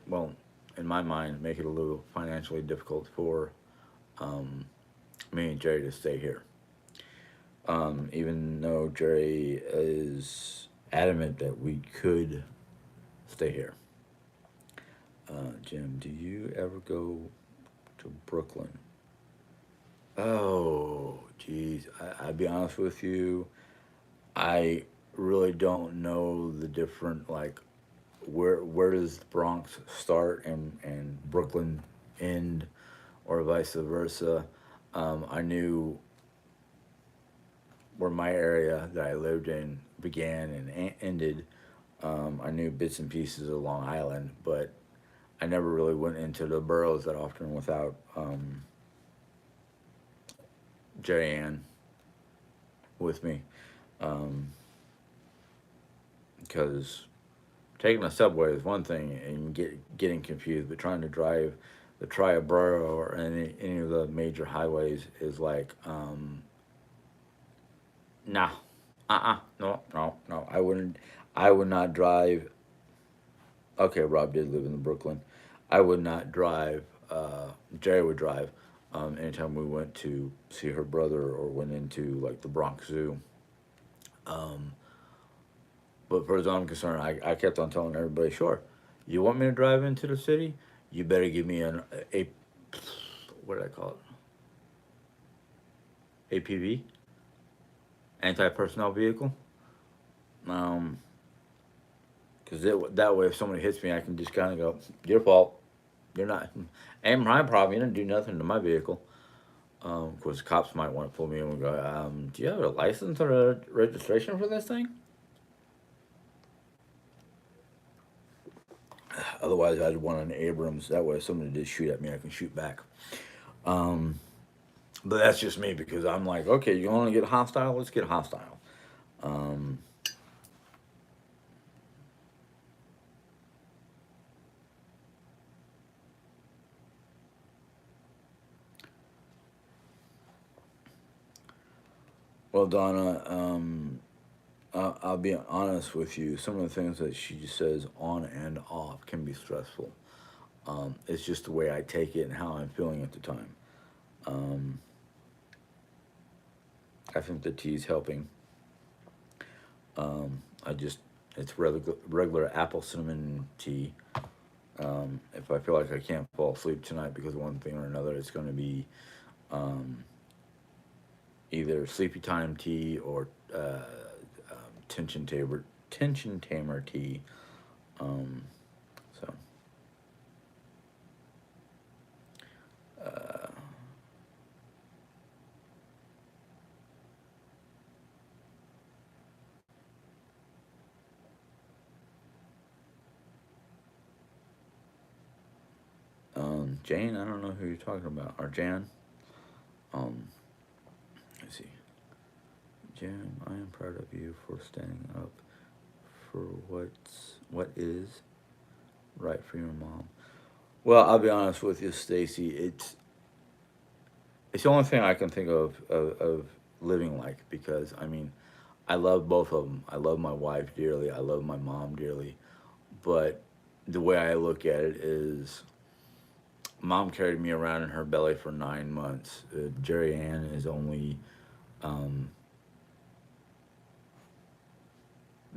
S1: well, in my mind, make it a little financially difficult for um, me and Jerry to stay here. Even though Jerry is adamant that we could stay here. Jim, do you ever go to Brooklyn? Oh, geez. I'll be honest with you. I really don't know the different, like, where does the Bronx start and Brooklyn end, or vice versa. I knew where my area that I lived in began and ended. I knew bits and pieces of Long Island, but I never really went into the boroughs that often without Ann with me, um, because taking a subway is one thing and getting confused, but trying to drive the tri-borough or any of the major highways is like, nah, no, no, no. I wouldn't. I would not drive. Okay, Rob did live in Brooklyn. I would not drive. Jerry would drive. Anytime we went to see her brother or went into like the Bronx Zoo. Um, but as I'm concerned, I kept on telling everybody, sure, you want me to drive into the city? You better give me a what did I call it? APV, anti personnel vehicle. Um, because that way, if somebody hits me, I can just kind of go, your fault. You're not, ain't my problem. You didn't do nothing to my vehicle. Of course, cops might want to pull me in and go, do you have a license or a registration for this thing? Otherwise, I'd want an Abrams. That way, if somebody did shoot at me, I can shoot back. Um, but that's just me because I'm like, okay, you want to get hostile? Let's get hostile. Um, well, Donna, I'll be honest with you. Some of the things that she says on and off can be stressful. It's just the way I take it and how I'm feeling at the time. Um, I think the tea's helping. I just it's regular apple cinnamon tea. If I feel like I can't fall asleep tonight because of one thing or another, it's going to be um, either sleepy time tea or tension tamer tea. Um, so, uh, Jane, I don't know who you're talking about. Or Jan. Um, let's see. Jan, I am proud of you for standing up for what is right for your mom. Well, I'll be honest with you, Stacy. It's the only thing I can think of living like because I mean, I love both of them. I love my wife dearly. I love my mom dearly. But the way I look at it is, mom carried me around in her belly for 9 months. Jerry Ann is only um,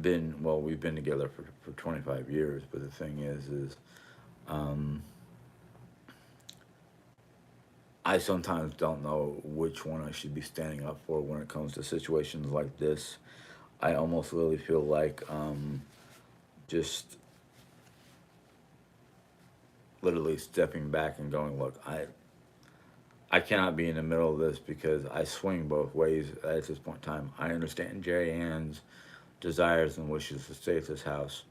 S1: been well. We've been together for 25 years. But the thing is um, I sometimes don't know which one I should be standing up for when it comes to situations like this. I almost really feel like just literally stepping back and going, look, I cannot be in the middle of this because I swing both ways at this point in time. I understand Jerry Ann's desires and wishes to stay at this house.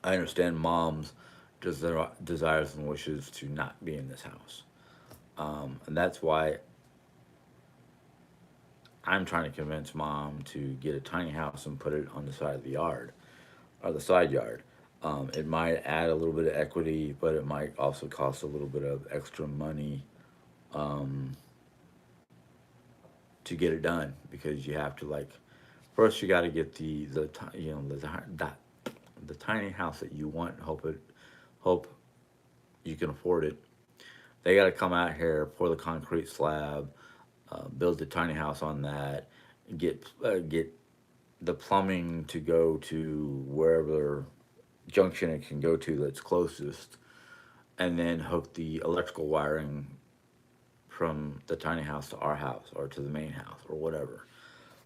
S1: I understand mom's desires and wishes to not be in this house. And that's why I'm trying to convince mom to get a tiny house and put it on the side of the yard or the side yard. It might add a little bit of equity, but it might also cost a little bit of extra money um, to get it done because you have to like first you got to get the tiny house that you want. Hope you can afford it. They got to come out here, pour the concrete slab, build the tiny house on that, get the plumbing to go to wherever junction it can go to that's closest, and then hook the electrical wiring from the tiny house to our house or to the main house or whatever.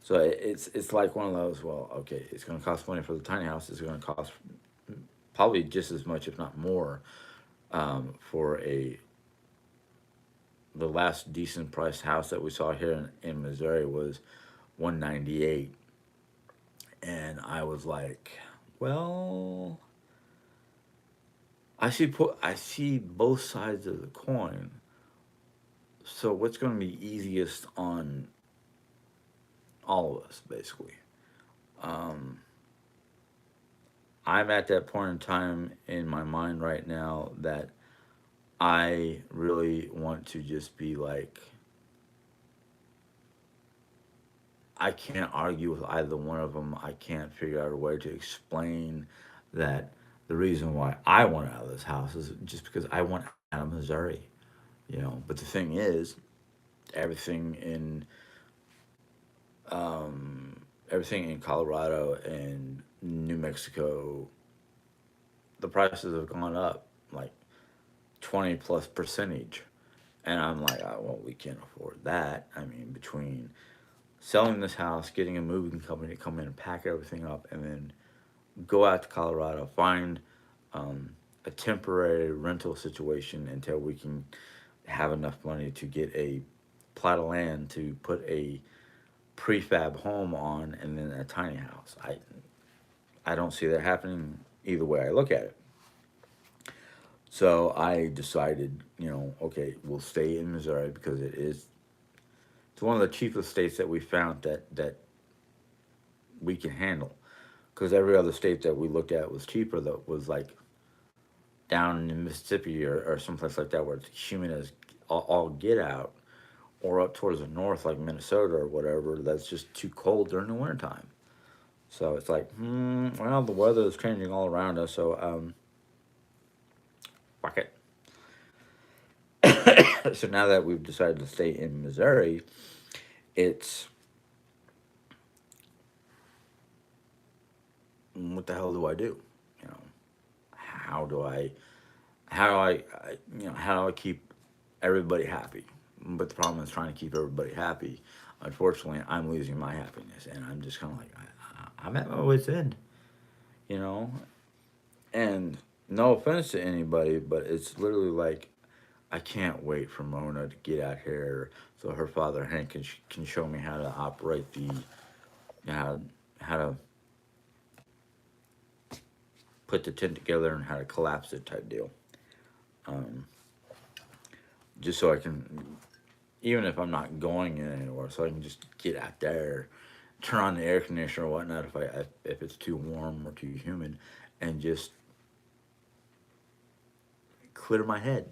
S1: So it's like one of those. Well, okay, it's going to cost money for the tiny house. It's going to cost probably just as much, if not more, for a the last decent priced house that we saw here in Missouri was 198, and I was like, well, I see both sides of the coin. So what's going to be easiest on all of us, basically? Um, I'm at that point in time in my mind right now that I really want to just be like, I can't argue with either one of them. I can't figure out a way to explain that the reason why I want out of this house is just because I want out of Missouri. But the thing is, everything in everything in Colorado and New Mexico, the prices have gone up like 20 plus percentage. And I'm like, oh, well, we can't afford that. I mean, between selling this house, getting a moving company to come in and pack everything up, and then go out to Colorado, find um, a temporary rental situation until we can have enough money to get a plot of land to put a prefab home on, and then a tiny house. I don't see that happening either way I look at it. So I decided, okay, we'll stay in Missouri because it's one of the cheapest states that we found that we can handle. Because every other state that we looked at was cheaper. That was like down in Mississippi or someplace like that where it's humid as all get out, or up towards the north like Minnesota or whatever. That's just too cold during the wintertime. So it's like, well, the weather is changing all around us. So fuck it. So now that we've decided to stay in Missouri, it's what the hell do I do? You know, how do I how do I keep everybody happy? But the problem is trying to keep everybody happy. Unfortunately, I'm losing my happiness, and I'm just kind of like I'm at my wit's end, you know. And no offense to anybody, but it's literally like I can't wait for Mona to get out here so her father Hank can show me how to operate how how to put the tent together and how to collapse it type deal. Um, just so I can, even if I'm not going in anywhere, so I can just get out there, turn on the air conditioner or whatnot if it's too warm or too humid, and just clear my head.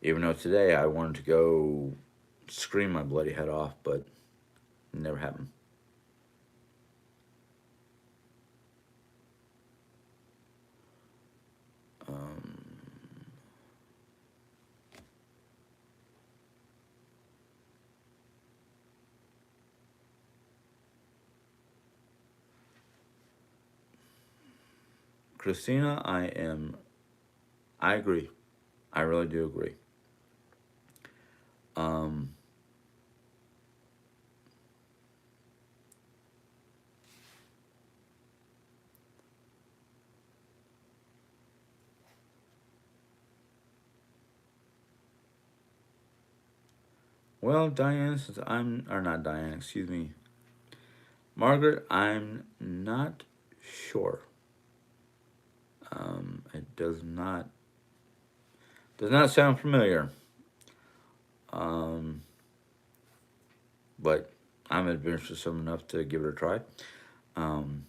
S1: Even though today I wanted to go scream my bloody head off, but it never happened. Um, Christina, I agree. I really do agree. Um, well, Diane, since or not Diane, excuse me, Margaret, I'm not sure. It does not sound familiar. Um, but I'm adventuresome enough to give it a try. Um,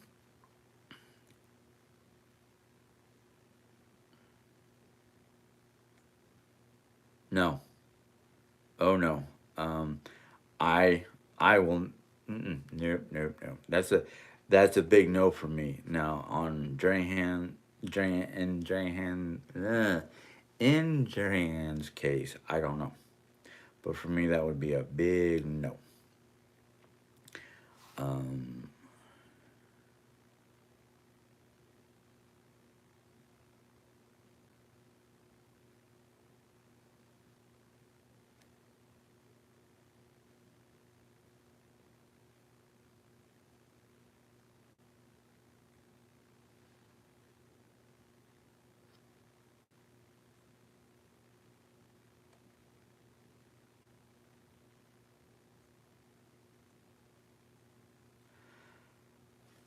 S1: no, oh no. Um, I I will. Nope, nope, nope. That's a big no for me. Now on in Drahan's case, I don't know, but for me that would be a big no. Um,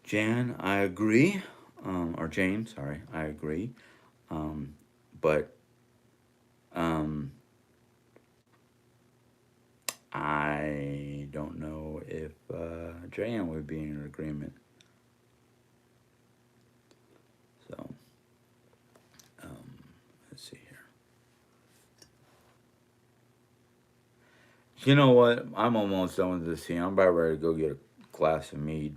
S1: Jan, I agree. Or Jane, sorry, I agree. Um, but um, I don't know if Jan would be in agreement. So um, let's see here. You know what? I'm almost done with this scene. I'm about ready to go get a glass of mead.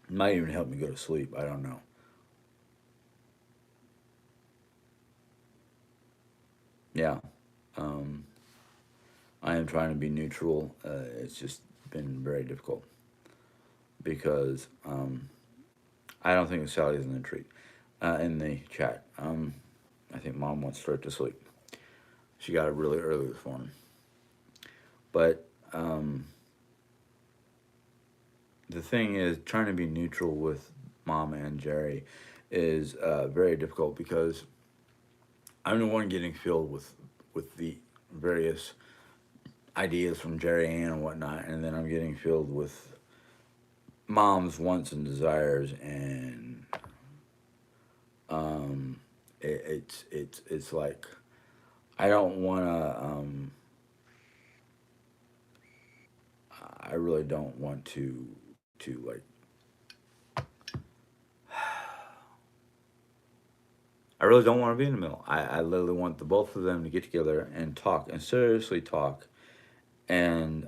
S1: It might even help me go to sleep. I don't know. Yeah. Um, I am trying to be neutral. It's just been very difficult. because I don't think Sally's in the treat in the chat. I think mom went straight to sleep. She got it really early this morning. But the thing is, trying to be neutral with mom and Jerry is very difficult because I'm the one getting filled with the various ideas from Jerry Ann and whatnot, and then I'm getting filled with mom's wants and desires, and it's like I don't want to. I really don't want to like. I really don't want to be in the middle. I literally want the both of them to get together and talk and seriously talk and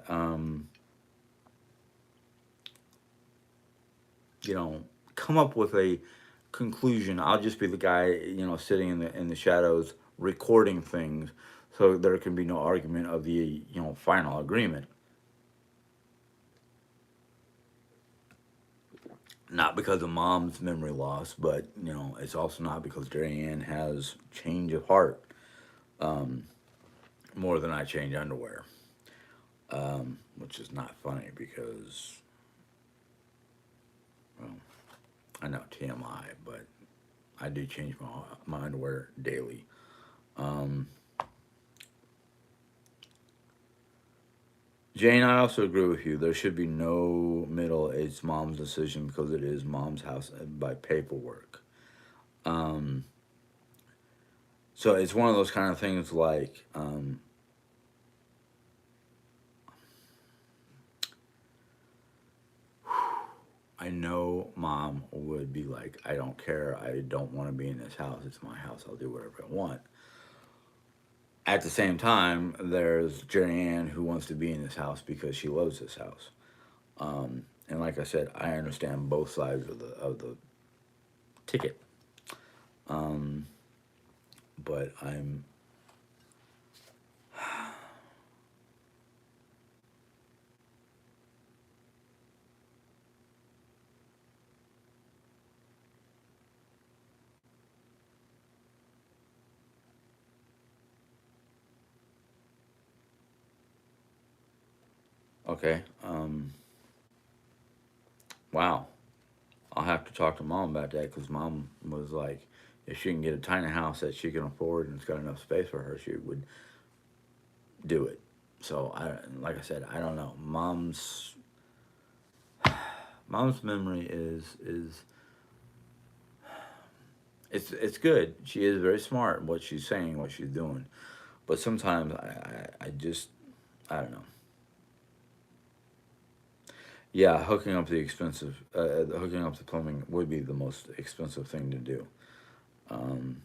S1: you know, come up with a conclusion. I'll just be the guy, sitting in the shadows recording things so there can be no argument of the, final agreement. Not because of mom's memory loss, but, it's also not because Jerry Ann has change of heart more than I change underwear. Which is not funny because, well, I know TMI, but I do change my underwear daily. Um, Jane, I also agree with you. There should be no middle. It's mom's decision because it is mom's house by paperwork. Um, so it's one of those kind of things like I know mom would be like, I don't care. I don't want to be in this house. It's my house. I'll do whatever I want. At the same time, there's Jerry Ann who wants to be in this house because she loves this house. And like I said, I understand both sides of the ticket. Um, but I'm okay. Wow. I'll have to talk to mom about that because mom was like, if she can get a tiny house that she can afford and it's got enough space for her, she would do it. So like I said, I don't know. Mom's memory is it's good. She is very smart in what she's saying, what she's doing. But sometimes I just I don't know. Yeah, hooking up the plumbing would be the most expensive thing to do. Um,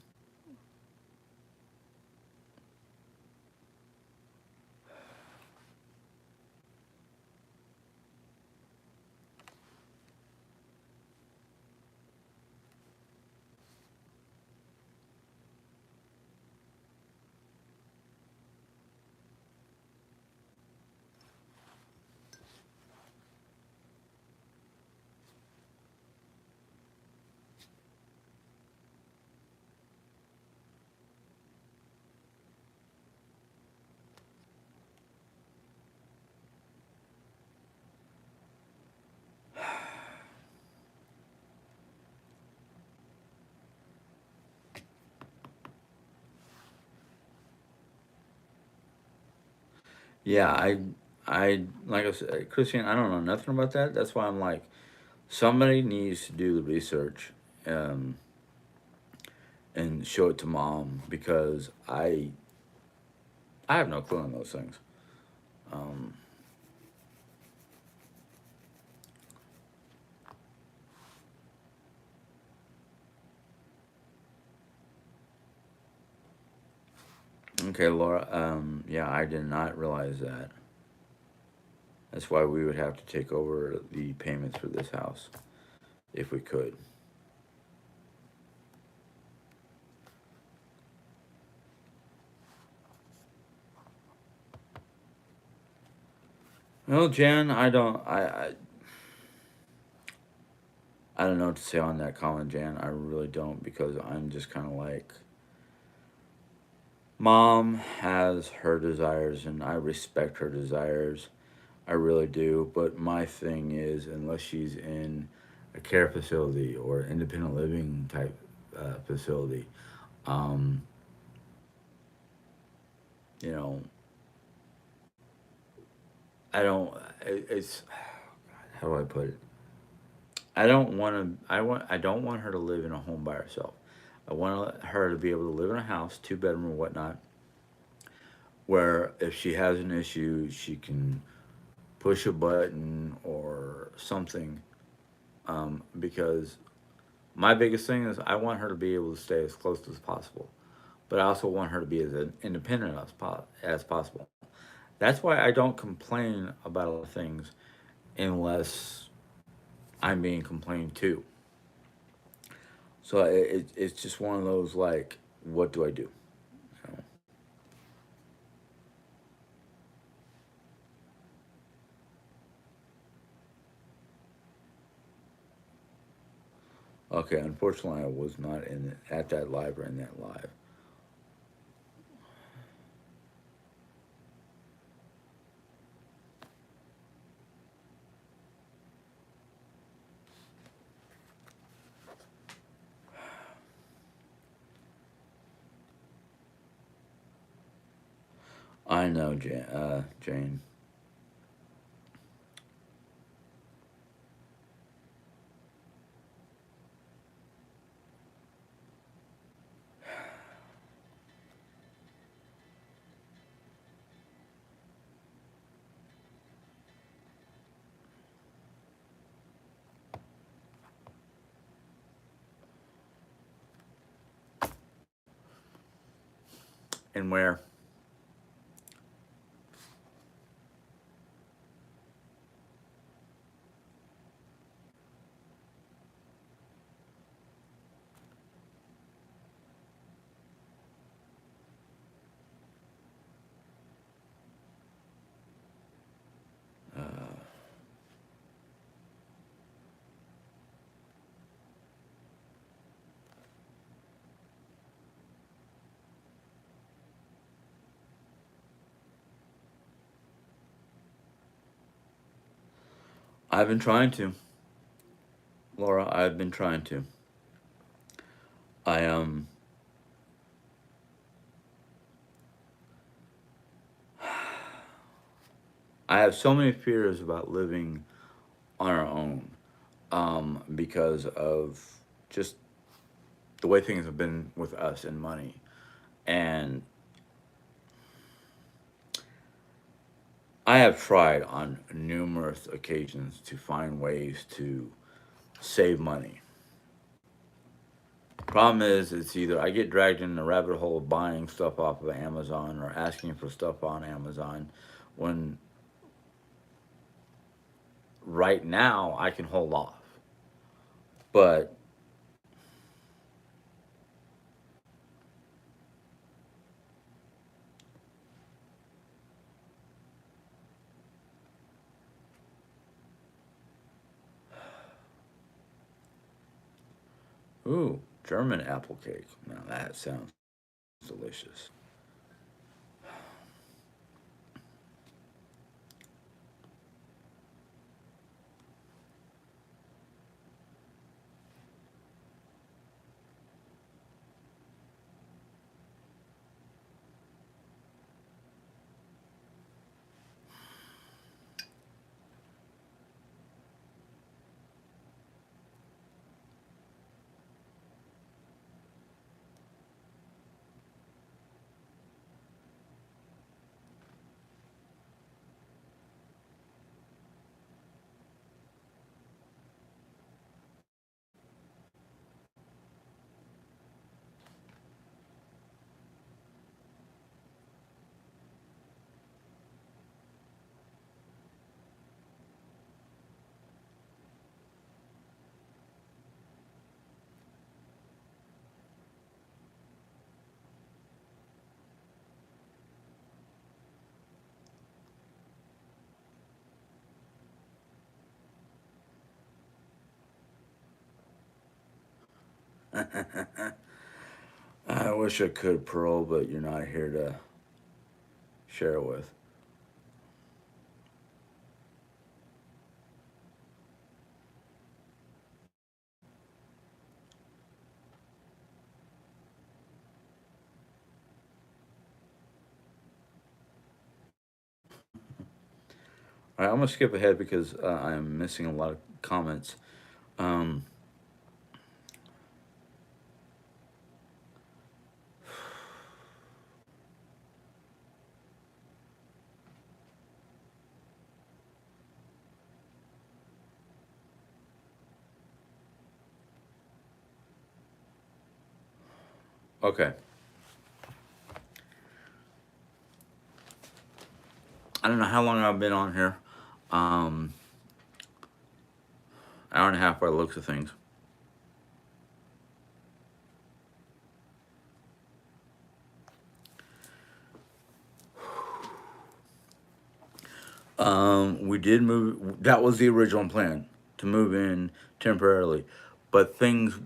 S1: yeah, I like I said, Christian, I don't know nothing about that. That's why I'm like, somebody needs to do the research um, and show it to mom because I have no clue on those things. Um, okay, Laura. Yeah, I did not realize that. That's why we would have to take over the payments for this house if we could. Well, Jen, I don't. I don't know what to say on that, Colin Jan. I really don't, because I'm just kind of like, mom has her desires and I respect her desires. I really do. But my thing is, unless she's in a care facility or independent living type facility, um, you know, I don't. It's how do I put it? I don't want to. I don't want her to live in a home by herself. I want her to be able to live in a house, two bedroom or whatnot, where if she has an issue, she can push a button or something. Because my biggest thing is I want her to be able to stay as close as possible, but I also want her to be as independent as possible. That's why I don't complain about a lot of things unless I'm being complained to. So it's just one of those like, what do I do? You know? Okay, unfortunately, I was not in at that live or in that live. I know, Jane. And where? Uh, I've been trying to, Laura. I've been trying to. I I have so many fears about living on our own, because of just the way things have been with us and money. And I have tried on numerous occasions to find ways to save money. Problem is, it's either I get dragged in the rabbit hole of buying stuff off of Amazon or asking for stuff on Amazon, when right now I can hold off. But, ooh, German apple cake. Now that sounds delicious. I wish I could, Pearl, but you're not here to share it with. All right, I'm gonna skip ahead because I am missing a lot of comments. Um, okay, I don't know how long I've been on here. Um, Hour and a half by the looks of things. We did move. That was the original plan to move in temporarily, but things.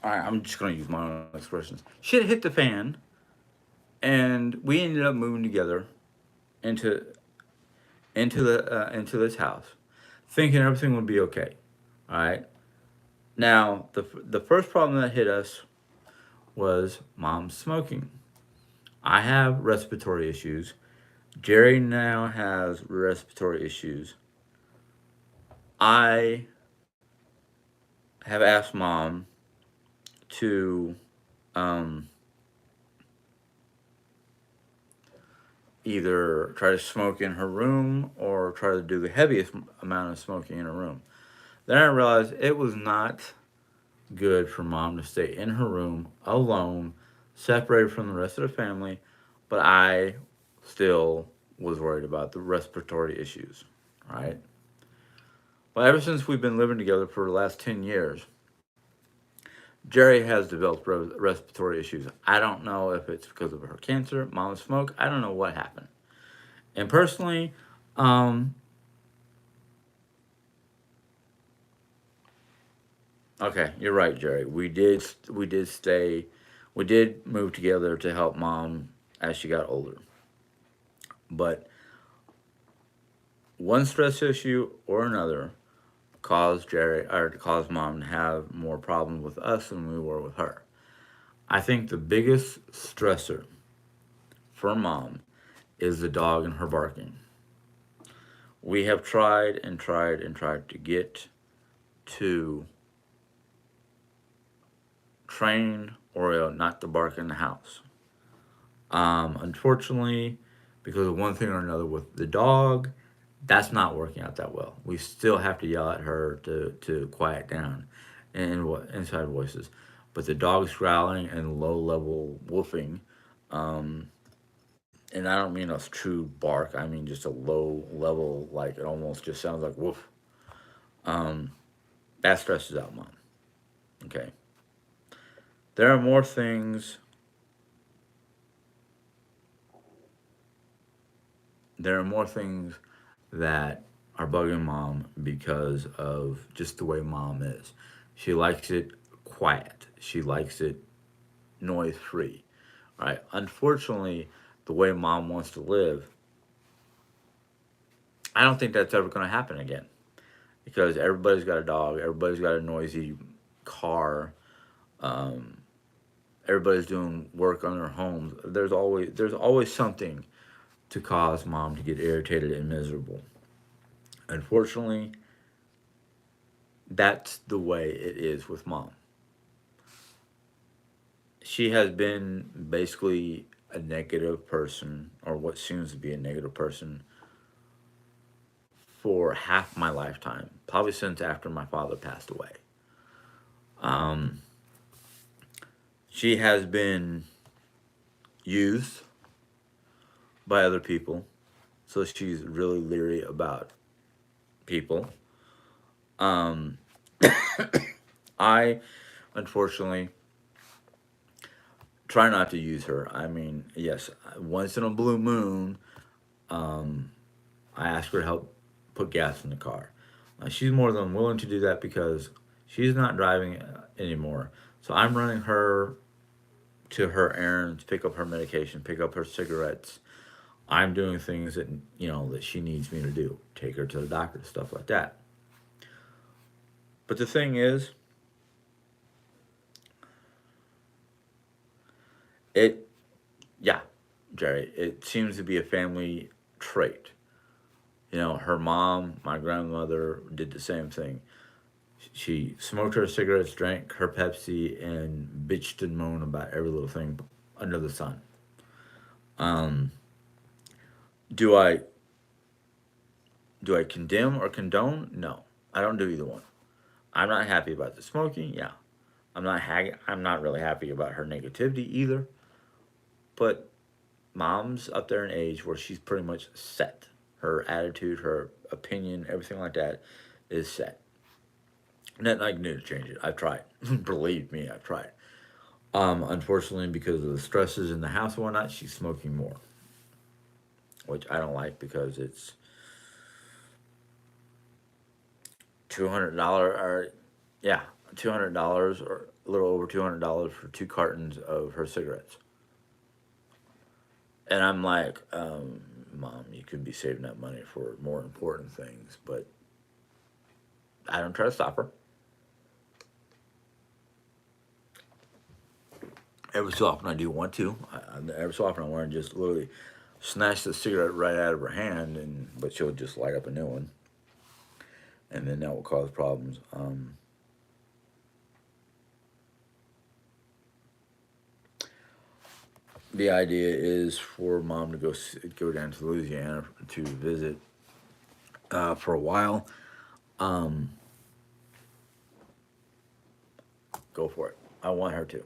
S1: I'm just gonna use my own expressions. Shit hit the fan, and we ended up moving together into into this house, thinking everything would be okay. All right. Now the first problem that hit us was mom smoking. I have respiratory issues. Jerry now has respiratory issues. I have asked mom to um, either try to smoke in her room or try to do the heaviest amount of smoking in her room. Then I realized it was not good for mom to stay in her room alone, separated from the rest of the family, but I still was worried about the respiratory issues, right? Well, ever since we've been living together for the last 10 years, Jerry has developed respiratory issues. I don't know if it's because of her cancer, mom smoke. I don't know what happened. And personally, um, okay, you're right, Jerry. We did move together to help mom as she got older. But one stress issue or another caused mom to have more problems with us than we were with her. I think the biggest stressor for mom is the dog and her barking. We have tried and tried and tried to get to train Oreo not to bark in the house. Unfortunately, because of one thing or another with the dog, that's not working out that well. We still have to yell at her to quiet down and what inside voices. But the dog's growling and low level woofing, um, and I don't mean a true bark. I mean just a low level, like it almost just sounds like woof. Um, that stresses out mom. Okay, there are more things. There are more things that are bugging mom because of just the way mom is. She likes it quiet. She likes it noise free. Right? Unfortunately, the way mom wants to live, I don't think that's ever going to happen again because everybody's got a dog, everybody's got a noisy car, um, everybody's doing work on their homes. There's always something to cause mom to get irritated and miserable. Unfortunately, that's the way it is with mom. She has been basically a negative person, or what seems to be a negative person, for half my lifetime, probably since after my father passed away. Um, she has been used by other people, so she's really leery about people. Um, I, unfortunately, try not to use her. I mean, yes, once in a blue moon, um, I ask her to help put gas in the car. She's more than willing to do that because She's not driving anymore. So I'm running her to her errands, pick up her medication, pick up her cigarettes. I'm doing things that that she needs me to do. Take her to the doctor, stuff like that. But the thing is, it yeah, Jerry, it seems to be a family trait. Her mom, my grandmother, did the same thing. She smoked her cigarettes, drank her Pepsi, and bitched and moaned about every little thing under the sun. Um, do I condemn or condone? No, I don't do either one. I'm not happy about the smoking. Yeah, I'm not really happy about her negativity either. But mom's up there in age where she's pretty much set. Her attitude, her opinion, everything like that is set. Nothing I can do to change it. I've tried. Believe me, I've tried. Unfortunately, because of the stresses in the house and whatnot, she's smoking more, which I don't like because it's $200 or yeah, $200 or a little over $200 for 2 cartons of her cigarettes. And I'm like, Mom, you could be saving that money for more important things, but I don't try to stop her. Every so often I do want to. Every so often I want to just literally snatch the cigarette right out of her hand, but she'll just light up a new one, and then that will cause problems. The idea is for Mom to go down to Louisiana to visit for a while. Um, go for it. I want her to.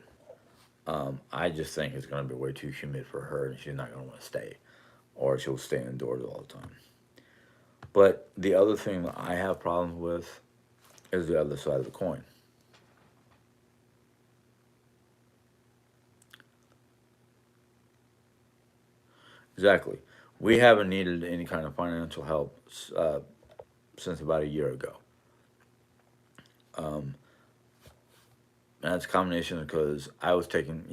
S1: I just think it's going to be way too humid for her, and she's not going to want to stay, or she'll stay indoors all the time. But the other thing that I have problems with is the other side of the coin. Exactly. We haven't needed any kind of financial help since about a year ago. Um, and that's a combination because I was taking,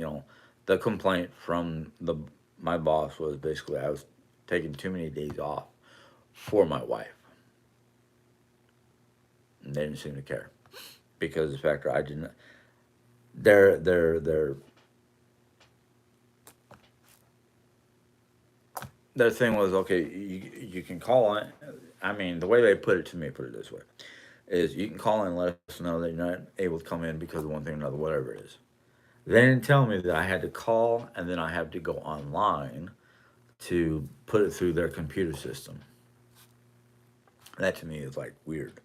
S1: the complaint from the my boss was basically I was taking too many days off for my wife. And they didn't seem to care because the fact that I didn't. Their their thing was okay. You can call on. I mean, the way they put it this way, is you can call in and let us know that you're not able to come in because of one thing or another, whatever it is. They didn't tell me that I had to call and then I have to go online to put it through their computer system. That to me is like weird.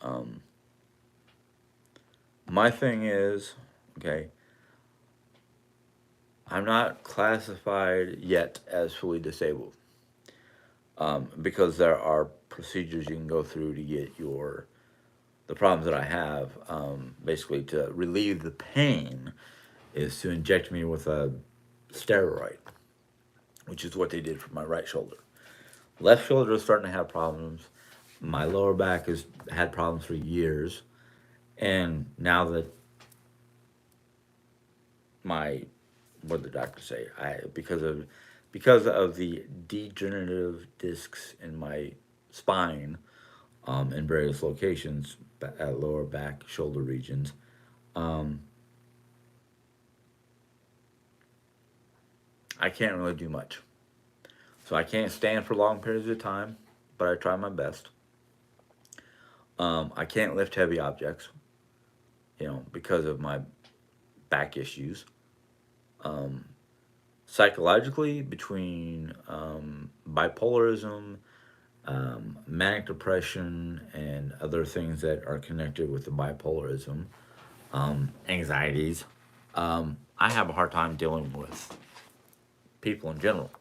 S1: Um, my thing is, okay, I'm not classified yet as fully disabled because there are procedures you can go through to get the problems that I have. Basically, to relieve the pain is to inject me with a steroid, which is what they did for my right shoulder. Left shoulder is starting to have problems. My lower back has had problems for years, and now that my what did the doctor say? I because of the degenerative discs in my spine in various locations, at lower back, shoulder regions. Um, I can't really do much. So I can't stand for long periods of time, but I try my best. I can't lift heavy objects, because of my back issues. Um, Psychologically, between bipolarism, manic depression, and other things that are connected with the bipolarism, anxieties, I have a hard time dealing with people in general,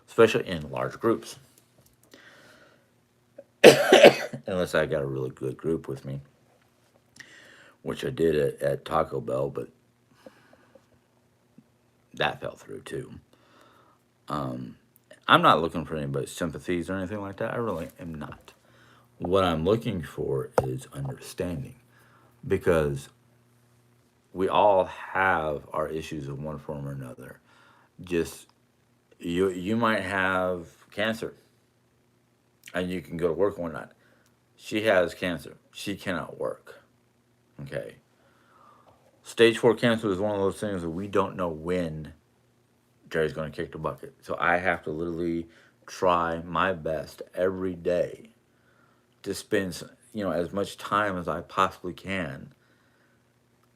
S1: especially in large groups, unless I got a really good group with me, which I did at Taco Bell. But that fell through too. I'm not looking for anybody's sympathies or anything like that. I really am not. What I'm looking for is understanding, because we all have our issues of one form or another. Just you might have cancer and you can go to work one night. She has cancer. She cannot work. Okay. Stage 4 cancer is one of those things that we don't know when Jerry's going to kick the bucket. So I have to literally try my best every day to spend, as much time as I possibly can,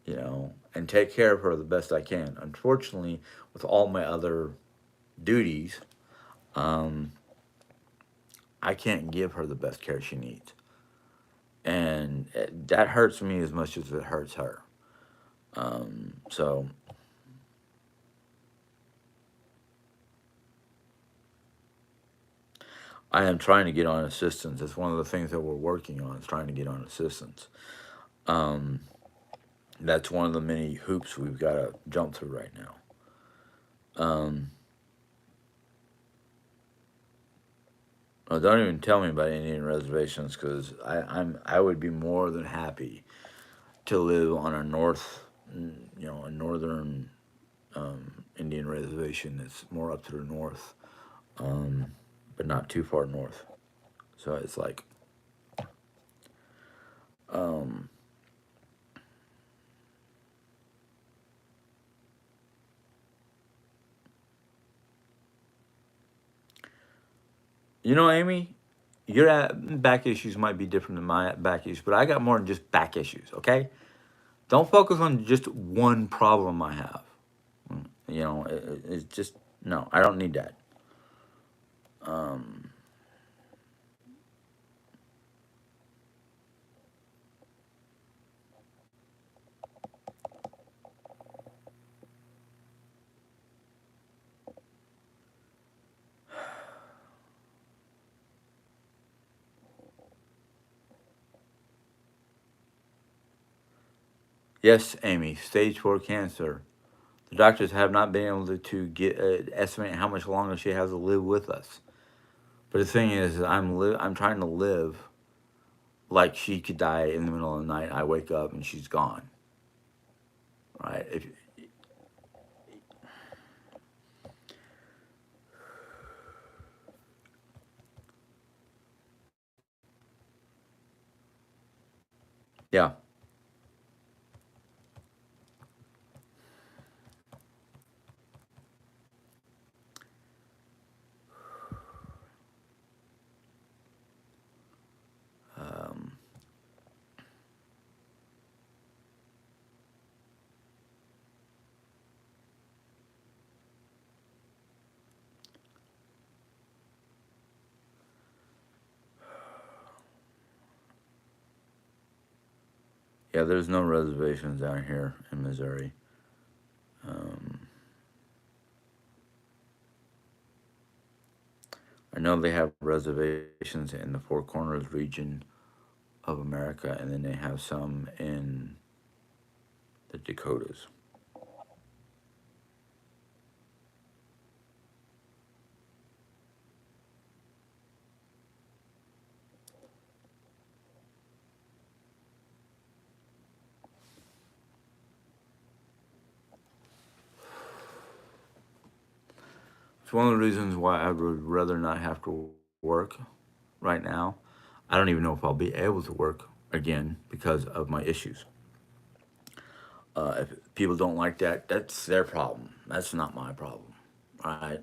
S1: and take care of her the best I can. Unfortunately, with all my other duties, um, I can't give her the best care she needs. And that hurts me as much as it hurts her. So I am trying to get on assistance. It's one of the things that we're working on, is trying to get on assistance. Um, that's one of the many hoops we've got to jump through right now. Um, well, don't even tell me about Indian reservations, because I would be more than happy to live on a northern Indian reservation that's more up to the north, um, but not too far north. So it's like, um, Amy, your back issues might be different than my back issues, but I got more than just back issues. Okay, don't focus on just one problem I have. It's just, no. I don't need that. Um, yes, Amy, stage 4 cancer. The doctors have not been able to get estimate how much longer she has to live with us. But the thing is, I'm trying to live like she could die in the middle of the night. I wake up and she's gone. Right? Yeah. Um, yeah, there's no reservations down here in Missouri. Um, I know they have reservations in the Four Corners region of America, and then they have some in the Dakotas. It's one of the reasons why I would rather not have to work right now. I don't even know if I'll be able to work again because of my issues. If people don't like that, that's their problem. That's not my problem. All right.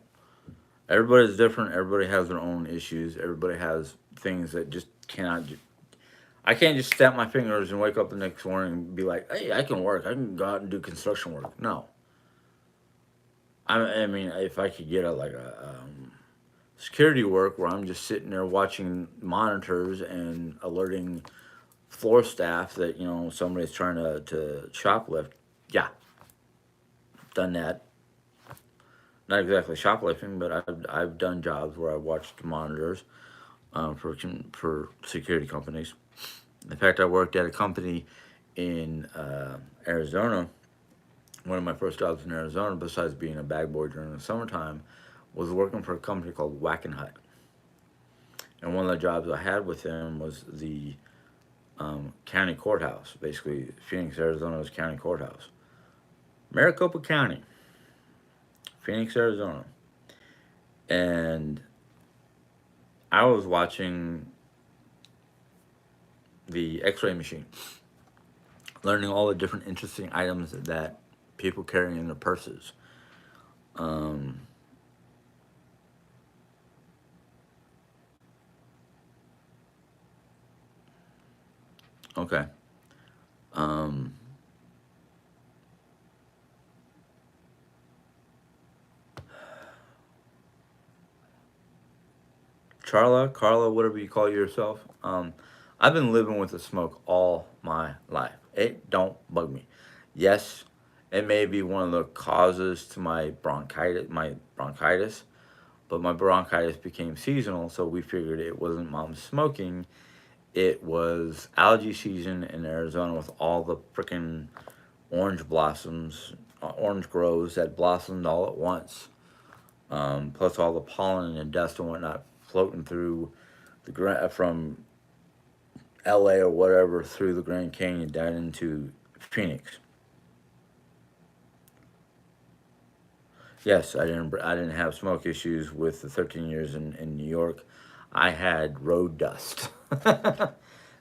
S1: Everybody's different. Everybody has their own issues. Everybody has things that just cannot. I can't just snap my fingers and wake up the next morning and be like, "Hey, I can work. I can go out and do construction work." No, I mean, if I could get a security work where I'm just sitting there watching monitors and alerting floor staff that somebody's trying to shoplift, yeah, done that. Not exactly shoplifting, but I've done jobs where I've watched monitors for security companies. In fact, I worked at a company in Arizona one of my first jobs in Arizona, besides being a bag boy during the summertime, was working for a company called Wacken Hut. And one of the jobs I had with them was the county courthouse, basically Phoenix, Arizona's county courthouse. Maricopa County, Phoenix, Arizona. And I was watching the x ray machine, learning all the different interesting items that people carry in their purses. Um, okay. Um, Carla, whatever you call yourself. I've been living with the smoke all my life. It don't bug me. Yes, it may be one of the causes to my bronchitis, but my bronchitis became seasonal, so we figured it wasn't mom smoking. It was algae season in Arizona with all the freaking orange blossoms, orange groves that blossomed all at once. Plus all the pollen and dust and whatnot floating through from LA or whatever through the Grand Canyon down into Phoenix. Yes, I didn't have smoke issues with the 13 years in New York. I had road dust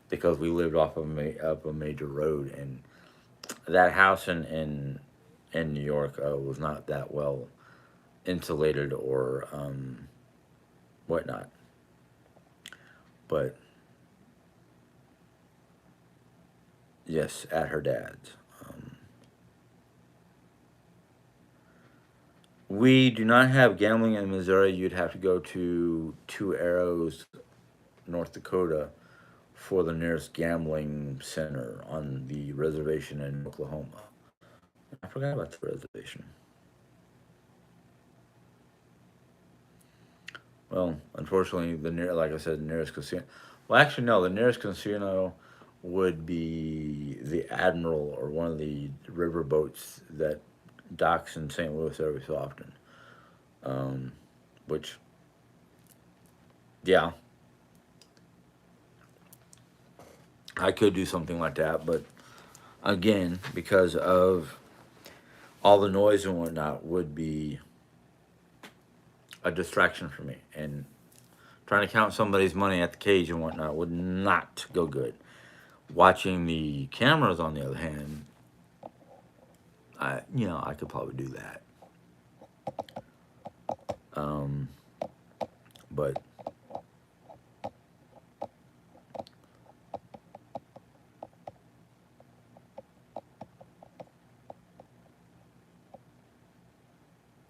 S1: because we lived up a major road, and that house in New York was not that well insulated or whatnot. But yes, at her dad's. We do not have gambling in Missouri. You'd have to go to Two Arrows, North Dakota, for the nearest gambling center on the reservation in Oklahoma. I forgot about the reservation. Well, unfortunately, like I said, the nearest casino. Well, actually, no. The nearest casino would be the Admiral or one of the river boats that docks in St. Louis every so often. Um, which, yeah, I could do something like that, but again, because of all the noise and whatnot, would be a distraction for me. And trying to count somebody's money at the cage and whatnot would not go good. Watching the cameras, on the other hand, I could probably do that. Um, but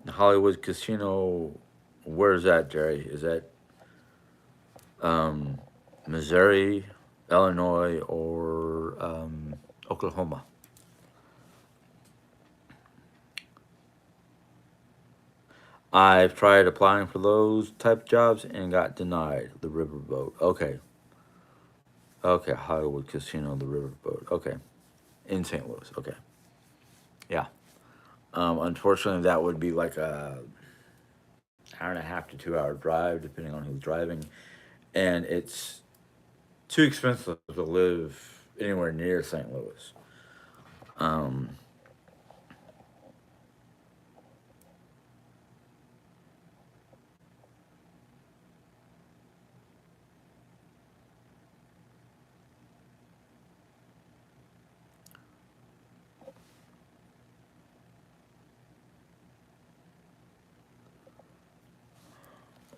S1: the Hollywood Casino, where's that, Jerry? Is that um, Missouri, Illinois, or Oklahoma? I've tried applying for those type jobs and got denied. The riverboat. Okay. Okay. Hollywood Casino, the riverboat. Okay. In St. Louis. Okay. Yeah. Unfortunately, that would be like a hour and a half to 2 hour drive, depending on who's driving, and it's too expensive to live anywhere near St. Louis. Um,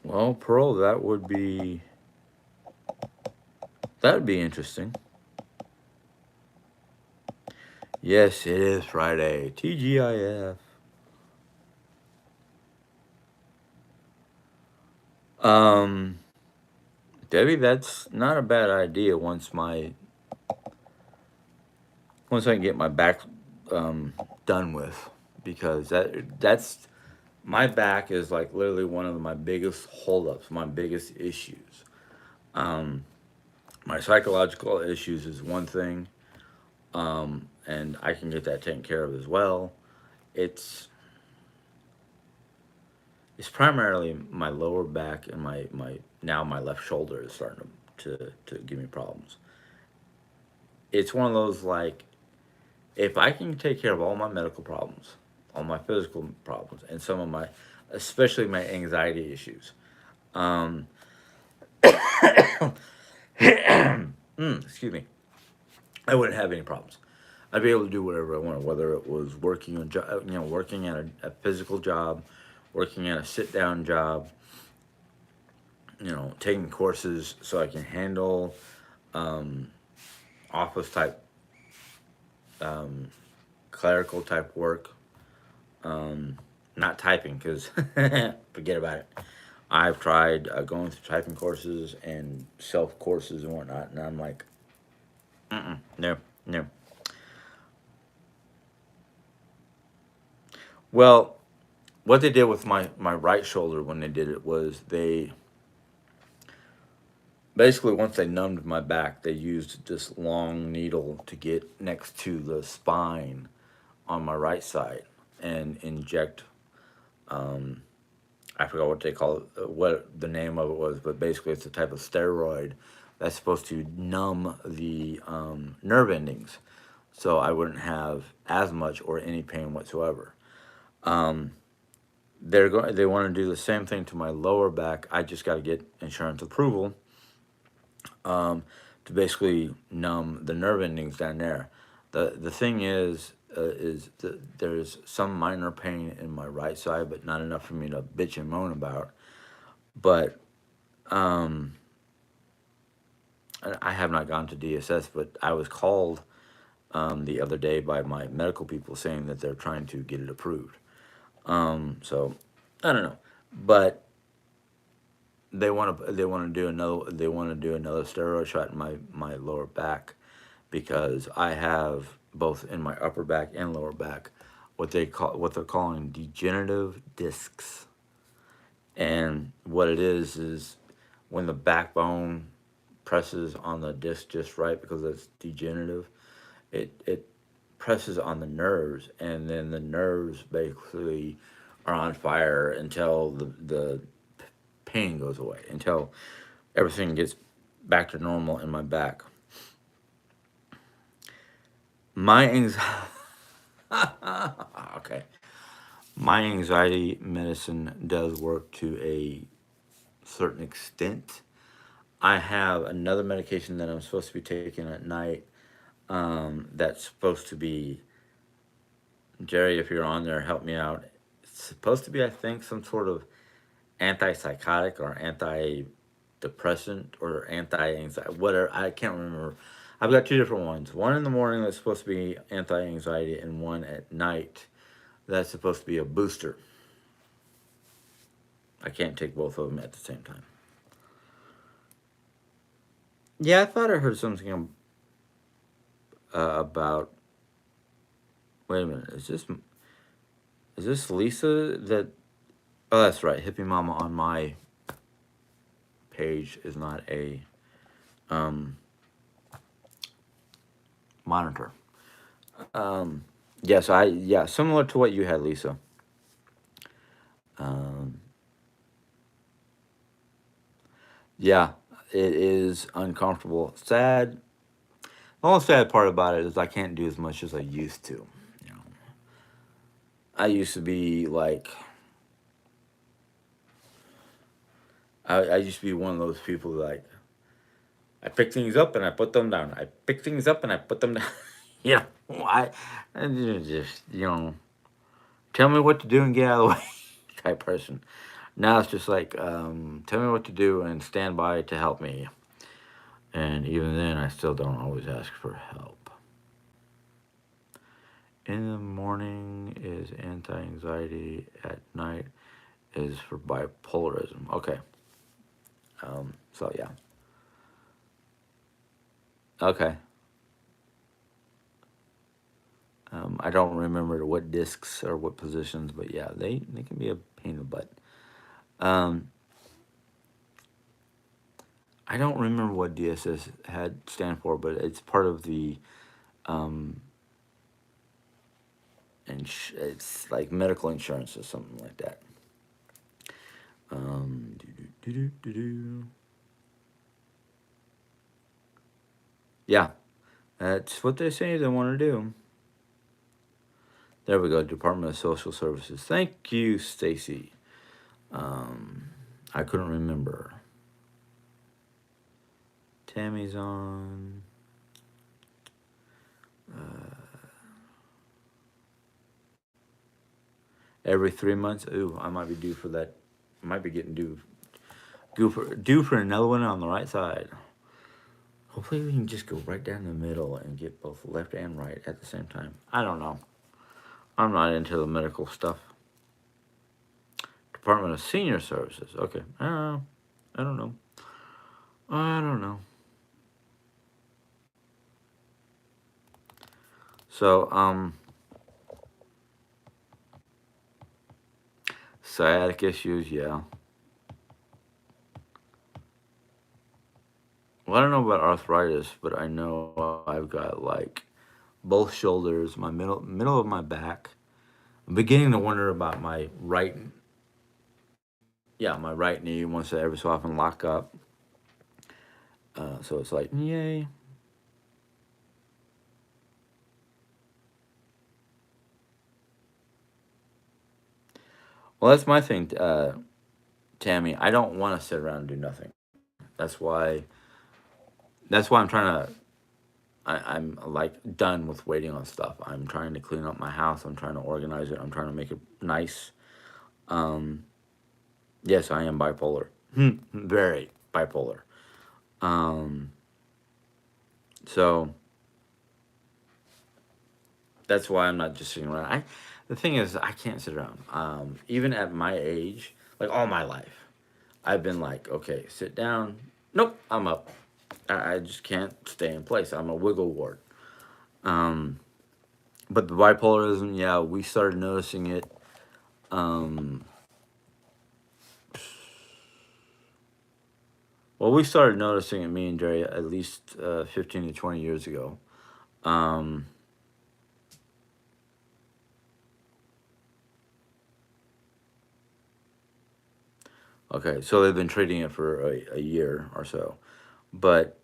S1: well, Pearl, that would be interesting. Yes, it is Friday. TGIF. Um, Debbie, that's not a bad idea. Once I can get my back done with, because that's my back is like literally one of my biggest holdups, my biggest issues. Um, my psychological issues is one thing, and I can get that taken care of as well. it's it's primarily my lower back and my now my left shoulder is starting to give me problems. It's one of those like if I can take care of all my medical problems, all my physical problems, and some of my, especially my anxiety issues, um, excuse me, I wouldn't have any problems. I'd be able to do whatever I wanted, whether it was working a working at a physical job, working at a sit down job, taking courses so I can handle um, office type, um, clerical type work. Not typing because forget about it. I've tried going through typing courses and self courses and whatnot, and I'm like, no, no. Well, what they did with my right shoulder when they did it was they basically once they numbed my back, they used this long needle to get next to the spine on my right side and inject. Um, I forgot what they call it, what the name of it was, but basically it's a type of steroid that's supposed to numb the nerve endings, so I wouldn't have as much or any pain whatsoever. Um, they want to do the same thing to my lower back. I just got to get insurance approval to basically numb the nerve endings down there. The thing there's some minor pain in my right side, but not enough for me to bitch and moan about. But um, I have not gone to DSS, but I was called the other day by my medical people saying that they're trying to get it approved. So I don't know, but they want to do another steroid shot in my lower back because I have both in my upper back and lower back what they're calling degenerative discs, and what it is when the backbone presses on the disc just right because it's degenerative, it presses on the nerves, and then the nerves basically are on fire until the pain goes away, until everything gets back to normal in my back. My anxiety, okay, my anxiety medicine does work to a certain extent. I have another medication that I'm supposed to be taking at night. That's supposed to be Jerry. If you're on there, help me out. It's supposed to be, I think, some sort of antipsychotic or antidepressant or anti-anxiety, whatever. I can't remember. I've got two different ones. One in the morning that's supposed to be anti-anxiety, and one at night that's supposed to be a booster. I can't take both of them at the same time. Yeah, I thought I heard something about. Wait a minute. Is this Lisa that? Oh, that's right. Hippie Mama on my page is not a um, monitor. Um, yes, similar to what you had, Lisa. Um, yeah, it is uncomfortable. Sad. The only sad part about it is I can't do as much as I used to. You know, I used to be like I used to be one of those people like I pick things up and I put them down. I pick things up and I put them down. you I just tell me what to do and get out of the way type person. Now it's just like tell me what to do and stand by to help me. And even then, I still don't always ask for help. In the morning is anti anxiety, at night is for bipolarism. Okay. So, yeah. Okay. I don't remember what discs or what positions, but yeah, they can be a pain in the butt. Um, I don't remember what DSS had stand for, but it's part of the um, it's like medical insurance or something like that. Do, do, do, do, do. Yeah, that's what they say they want to do. There we go. Department of Social Services. Thank you, Stacy. Um, I couldn't remember. Tammy's on. Every 3 months. Ooh, I might be due for that. Might be getting due for another one on the right side. Hopefully, we can just go right down the middle and get both left and right at the same time. I don't know. I'm not into the medical stuff. Department of Senior Services. Okay. I don't know. I don't know. So, sciatic issues, yeah. Well, I don't know about arthritis, but I know I've got like both shoulders, my middle of my back. I'm beginning to wonder about my right, yeah, my right knee once I every so often lock up. So it's like, yay. Well, that's my thing, Tammy. I don't want to sit around and do nothing. That's why. That's why I'm trying to. I'm like done with waiting on stuff. I'm trying to clean up my house. I'm trying to organize it. I'm trying to make it nice. Um, yes, I am bipolar. Very bipolar. Um, so that's why I'm not just sitting around. The thing is, I can't sit around. Even at my age, like all my life, I've been like, okay, sit down. Nope, I'm up. I just can't stay in place. I'm a wiggle wart. Um, but the bipolarism, yeah, we started noticing it. Um, well, we started noticing it, me and Jerry, at least 15 to 20 years ago. Um, okay, so they've been treating it for a year or so, but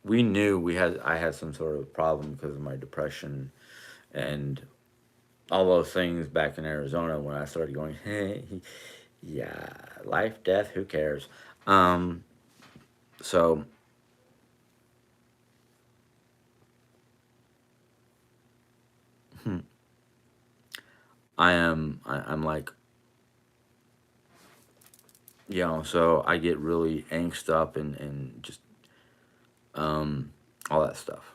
S1: we knew I had some sort of problem because of my depression and all those things back in Arizona when I started going, hey, yeah, life, death, who cares? Um, so I'm like, so I get really angst up and just um, all that stuff.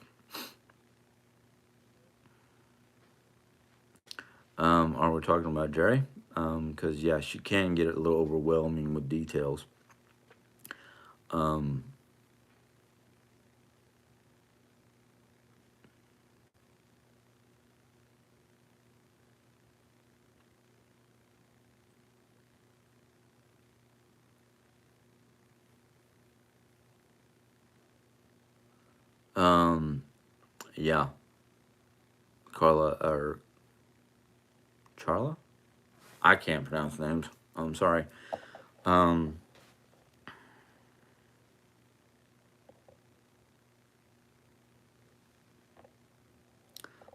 S1: Are we talking about Jerry? Because yeah, she can get a little overwhelming with details. Um, um, yeah, Carla or Charla? I can't pronounce names. I'm sorry. Um,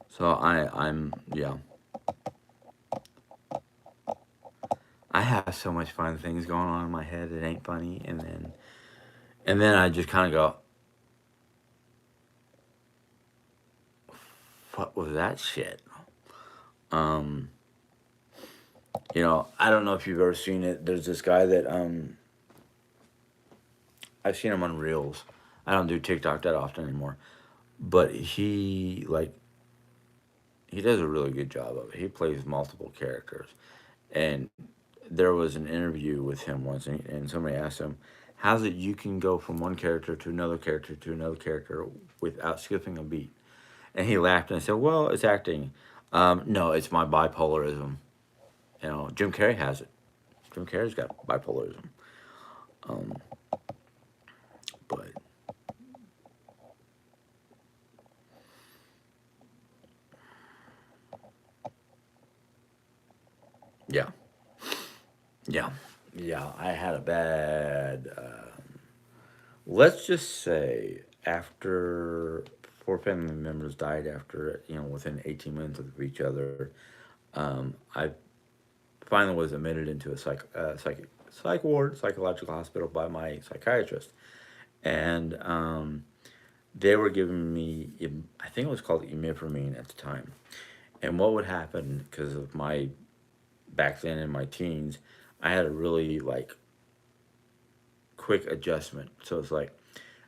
S1: so I'm yeah. I have so much fun things going on in my head that ain't funny, and then I just kind of go, "What was that shit?" Um, I don't know if you've ever seen it. There's this guy that I've seen him on Reels. I don't do TikTok that often anymore, but he does a really good job of it. He plays multiple characters, and there was an interview with him once, and somebody asked him, "How's it you can go from one character to another character to another character without skipping a beat?" And he laughed and said, "Well, it's acting. No, it's my bipolarism. Jim Carrey has it. Jim Carrey's got bipolarism. Um, but Yeah, yeah, yeah. I had a bad. Let's just say after four family members died after within 18 months of each other, I finally was admitted into a psych ward, psychological hospital by my psychiatrist, and they were giving me, I think it was called imipramine at the time. And what would happen because of my back then in my teens, I had a really like quick adjustment. So it's like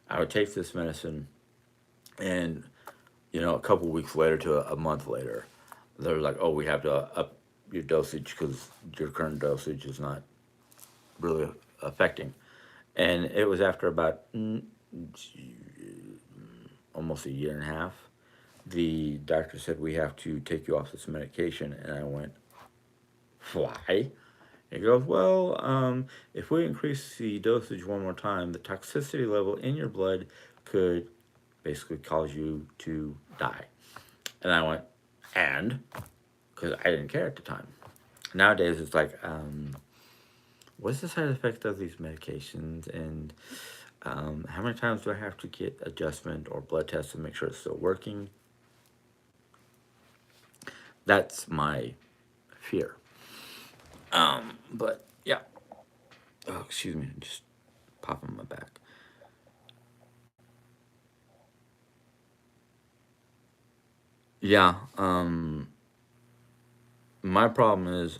S1: I would take this medicine, and a couple weeks later to a month later, they're like, "Oh, we have to up your dosage because your current dosage is not really affecting." And it was after about almost a year and a half. The doctor said we have to take you off this medication, and I went, "Why?" He goes, "Well, if we increase the dosage one more time, the toxicity level in your blood could basically cause you to die." And I went, "And?" Because I didn't care at the time. Nowadays, it's like, what's the side effect of these medications? And how many times do I have to get adjustment or blood tests to make sure it's still working? That's my fear. But yeah. Oh, excuse me. Just popping my back. Yeah. My problem is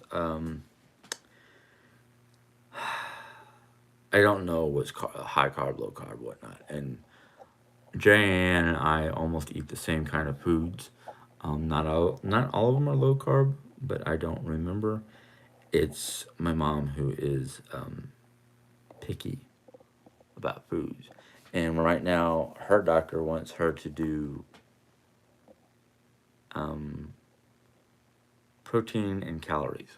S1: I don't know what's high carb, low carb, whatnot. And Jan and I almost eat the same kind of foods. Not all of them are low carb, but I don't remember. It's my mom who is picky about foods, and right now her doctor wants her to do um, protein and calories,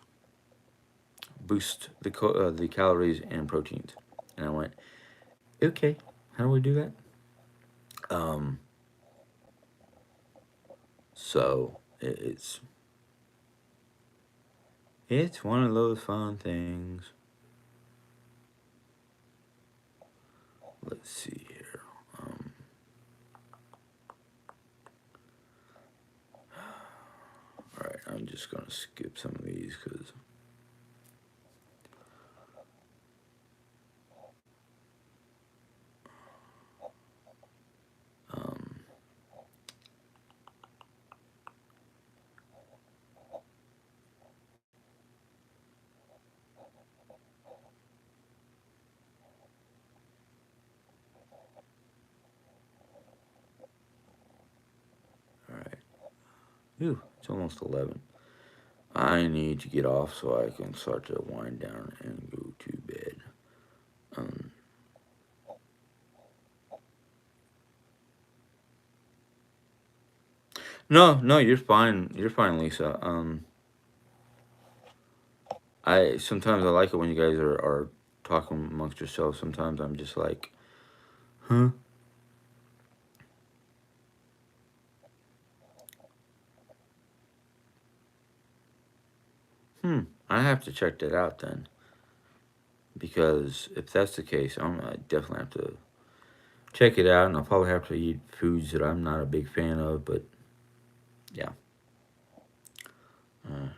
S1: boost the calories and proteins. And I went, okay, how do we do that? Um, so it's one of those fun things. Let's see here. Um, all right, I'm just gonna skip some of these because um, all right. Ooh, it's almost 11. I need to get off so I can start to wind down and go to bed. Um, no, no, you're fine. You're fine, Lisa. I sometimes I like it when you guys are talking amongst yourselves. Sometimes I'm just like, huh? Hmm. I have to check that out then, because if that's the case, I definitely have to check it out, and I'll probably have to eat foods that I'm not a big fan of. But yeah, uh,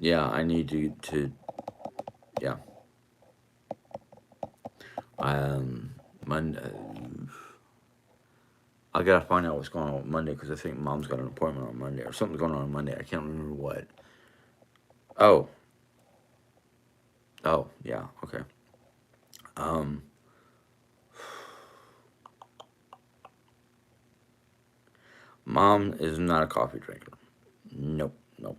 S1: yeah, I need to yeah. Um, Monday. I gotta find out what's going on with Monday because I think Mom's got an appointment on Monday or something's going on Monday. I can't remember what. Oh, oh, yeah, okay. Um, Mom is not a coffee drinker. Nope, nope.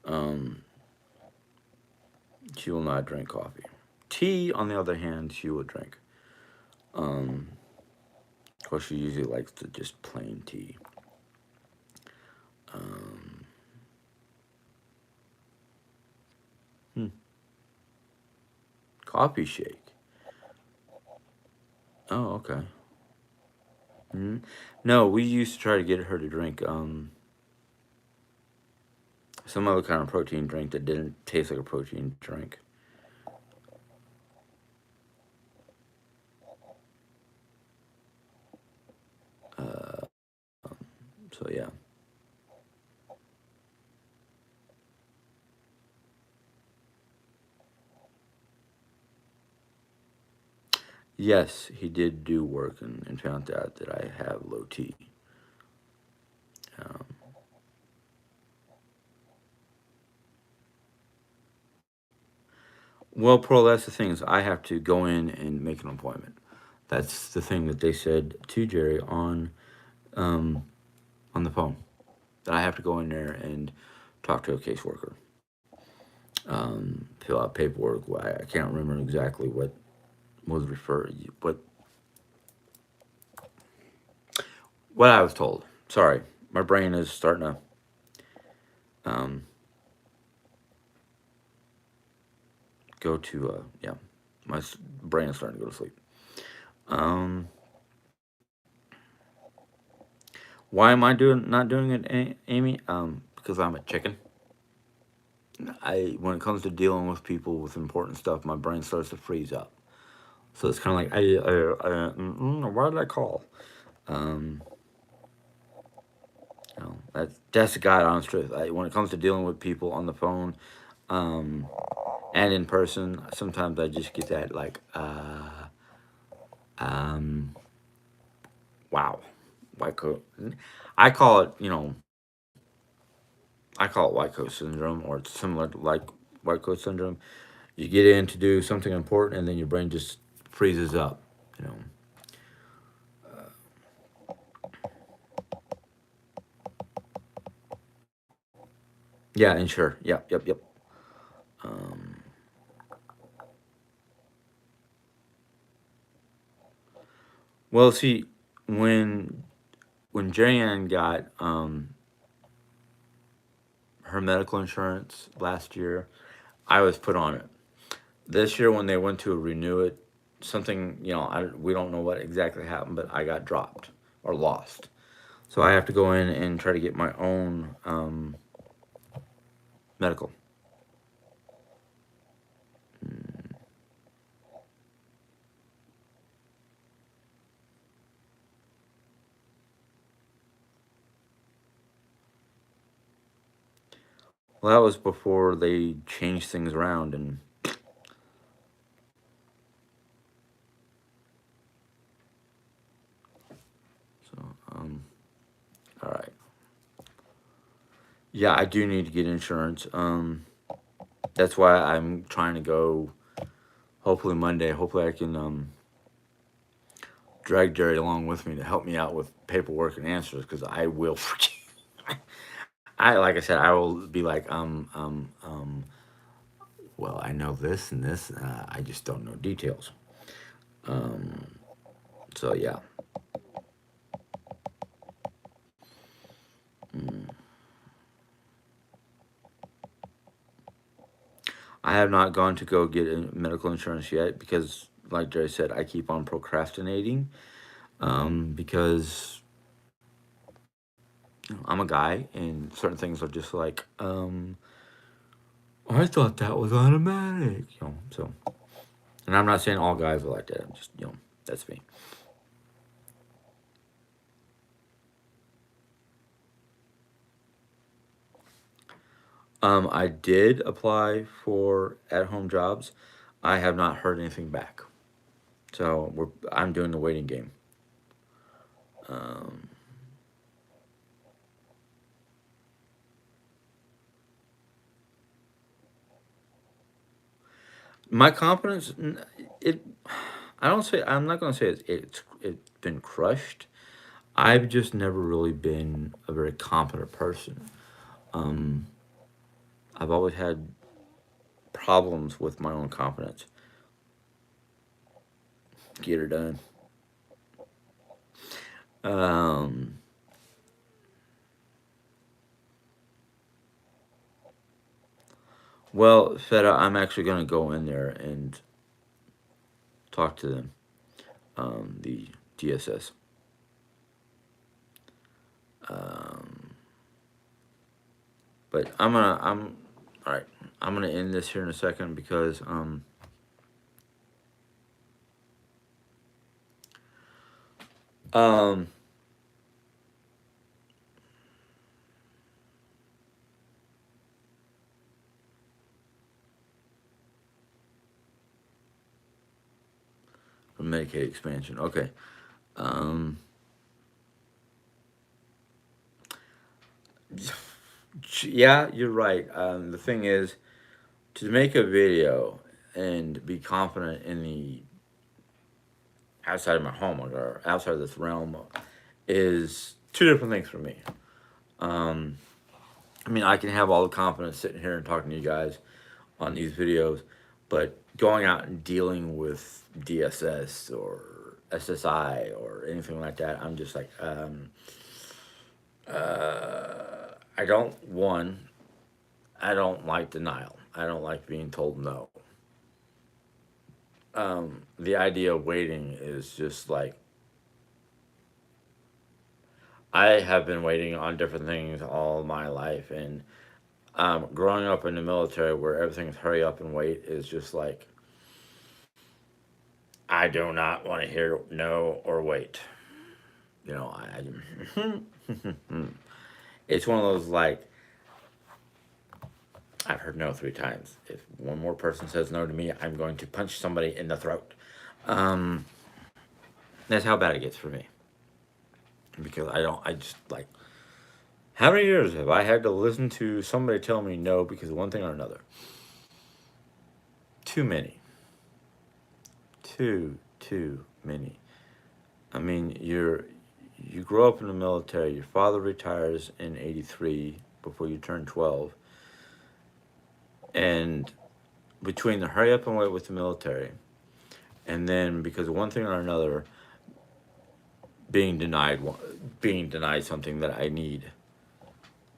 S1: Um, she will not drink coffee. Tea, on the other hand, she will drink. Um, of course, she usually likes to just plain tea. Coffee shake. Oh, okay. Hmm. No, we used to try to get her to drink some other kind of protein drink that didn't taste like a protein drink. Uh, so yeah. Yes, he did do work and found out that I have low T. Um, well, Pearl, that's the thing is I have to go in and make an appointment. That's the thing that they said to Jerry um, on the phone. That I have to go in there and talk to a caseworker, fill out paperwork. Well, I can't remember exactly what was referred, what I was told. Sorry, my brain is starting to um, go to yeah, brain is starting to go to sleep. Um, why am I doing not doing it, Amy? Because I'm a chicken. I when it comes to dealing with people with important stuff, my brain starts to freeze up. So it's kind of like why did I call? Um, that's the God honest truth. When it comes to dealing with people on the phone, um, and in person, sometimes I just get that like um, wow, white coat. I call it I call it white coat syndrome, or it's similar to like white coat syndrome. You get in to do something important, and then your brain just freezes up. You know. Yeah, and sure. Yep, yep, yep. Um, well, see, when when Jan got her medical insurance last year, I was put on it. This year, when they went to renew it, something we don't know what exactly happened, but I got dropped or lost. So I have to go in and try to get my own medical. Well, that was before they changed things around, and so all right. Yeah, I do need to get insurance. That's why I'm trying to go. Hopefully Monday. Hopefully I can drag Jerry along with me to help me out with paperwork and answers because I will forget. I like I said, I will be like well, I know this and this. I just don't know details. Um, so yeah, mm. I have not gone to go get medical insurance yet because, like Jerry said, I keep on procrastinating. Because I'm a guy, and certain things are just like, I thought that was automatic. So, and I'm not saying all guys are like that. I'm just, that's me. I did apply for at-home jobs. I have not heard anything back. So I'm doing the waiting game. Um, my confidence, it, I don't say, I'm not going to say it's been crushed. I've just never really been a very confident person. Um, I've always had problems with my own confidence. Get her done. Um, well, Feta, I'm actually going to go in there and talk to them, the DSS. Um, but I'm all right. I'm gonna end this here in a second because um Medicaid expansion. Okay. Um, yeah, you're right. The thing is, to make a video and be confident in the outside of my home or outside of this realm is two different things for me. Um, I mean, I can have all the confidence sitting here and talking to you guys on these videos, but going out and dealing with DSS or SSI or anything like that, I'm just like, I don't, one, I don't like denial. I don't like being told no. The idea of waiting is just like, I have been waiting on different things all my life, and growing up in the military where everything's hurry up and wait is just like, I do not want to hear no or wait. You know, it's one of those like, I've heard no 3 times. If one more person says no to me, I'm going to punch somebody in the throat. Um, that's how bad it gets for me. Because I just like, how many years have I had to listen to somebody tell me no because of one thing or another? Too many. Too many. I mean, you grow up in the military. Your father retires in '83 before you turn 12, and between the hurry up and wait with the military, and then because of one thing or another, being denied being denied something that I need.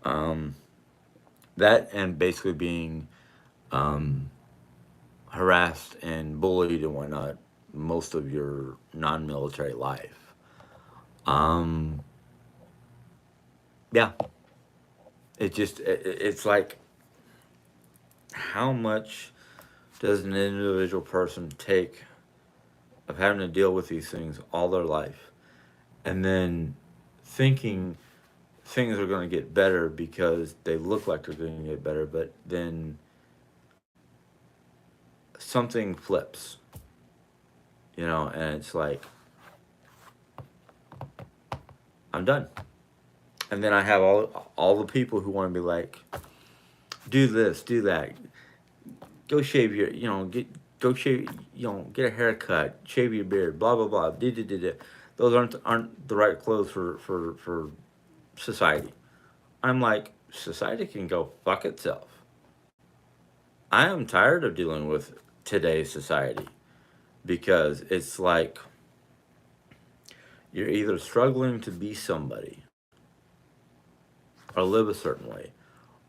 S1: Um, that and basically being um, harassed and bullied and whatnot most of your non-military life. Um, yeah, it's like, how much does an individual person take of having to deal with these things all their life, and then thinking things are going to get better because they look like they're going to get better, but then something flips, and it's like, I'm done. And then I have all the people who want to be like, do this, do that, go shave your, go shave, get a haircut, shave your beard, blah blah blah, da da da da. Those aren't the right clothes for society. I'm like, society can go fuck itself. I am tired of dealing with today's society because it's like, you're either struggling to be somebody or live a certain way,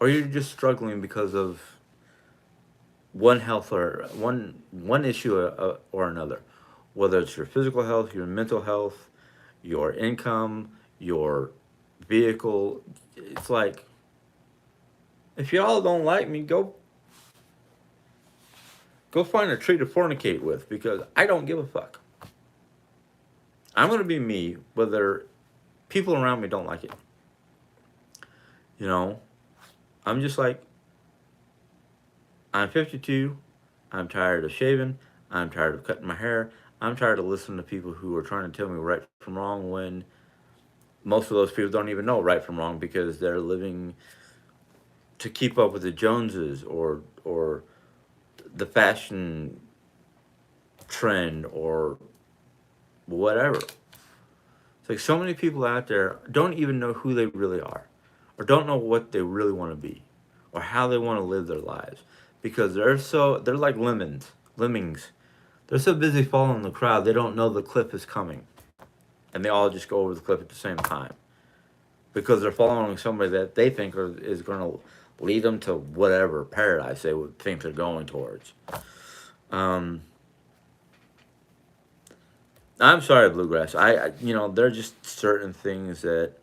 S1: or you're just struggling because of one health or one issue or another, whether it's your physical health, your mental health, your income, your vehicle. It's like, if y'all don't like me, go find a tree to fornicate with because I don't give a fuck. I'm gonna be me whether people around me don't like it. You know, I'm just like, I'm 52. I'm tired of shaving. I'm tired of cutting my hair. I'm tired of listening to people who are trying to tell me right from wrong when most of those people don't even know right from wrong because they're living to keep up with the Joneses or the fashion trend or whatever. It's like, so many people out there don't even know who they really are or don't know what they really want to be or how they want to live their lives because they're like lemmings. They're so busy following the crowd, they don't know the cliff is coming. And they all just go over the cliff at the same time because they're following somebody that they think is going to lead them to whatever paradise they would think they're going towards. Um, I'm sorry, bluegrass. There are just certain things that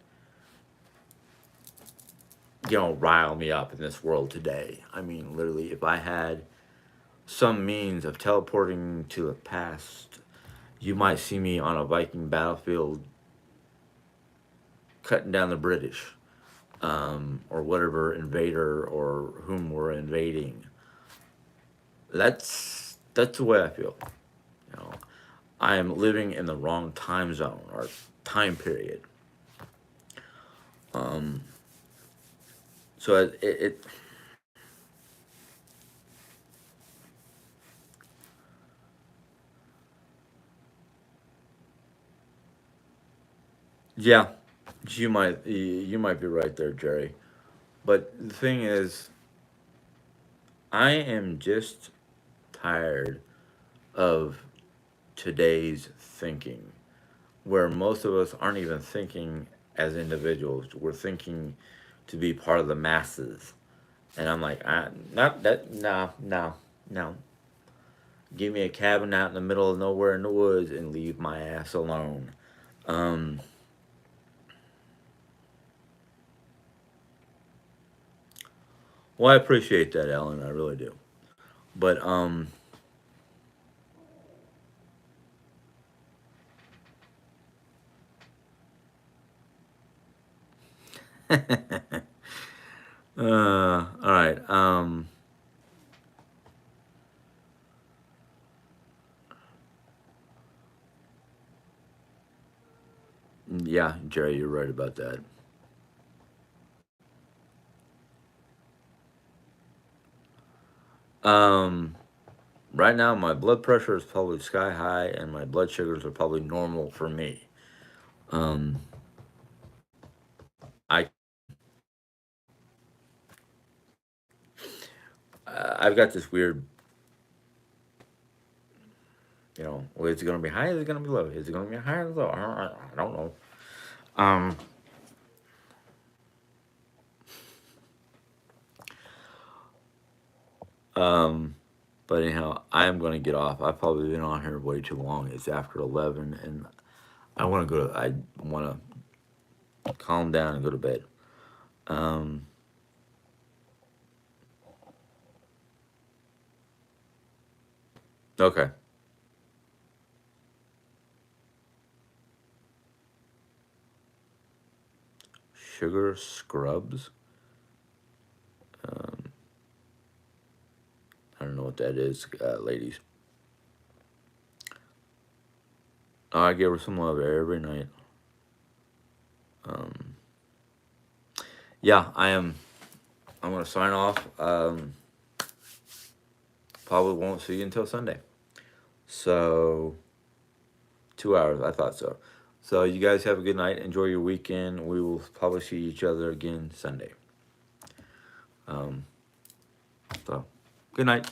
S1: rile me up in this world today. I mean, literally, if I had some means of teleporting to the past, you might see me on a Viking battlefield cutting down the British, or whatever invader or whom we're invading. That's the way I feel. You know, I am living in the wrong time zone or time period. Um, so it yeah, you might be right there, Jerry. But the thing is, I am just tired of today's thinking, where most of us aren't even thinking as individuals. We're thinking to be part of the masses. And I'm like, not that, no, no, no. Give me a cabin out in the middle of nowhere in the woods and leave my ass alone. Um, well, I appreciate that, Ellen. I really do. But all right. Yeah, Jerry, you're right about that. Um, right now, my blood pressure is probably sky high, and my blood sugars are probably normal for me. Um, I I've got this weird, well, is it gonna be high? Is it gonna be low? Is it gonna be high or low? I don't know. Um, um, but anyhow, I am gonna get off. I've probably been on here way too long. It's after 11, and I want to calm down and go to bed. Um, okay. Sugar scrubs. Um, I don't know what that is, ladies. Oh, I give her some love every night. Um, yeah, I am. I'm gonna sign off. Probably won't see you until Sunday. So 2 hours. I thought so. So you guys have a good night. Enjoy your weekend. We will probably see each other again Sunday. Um, so good night.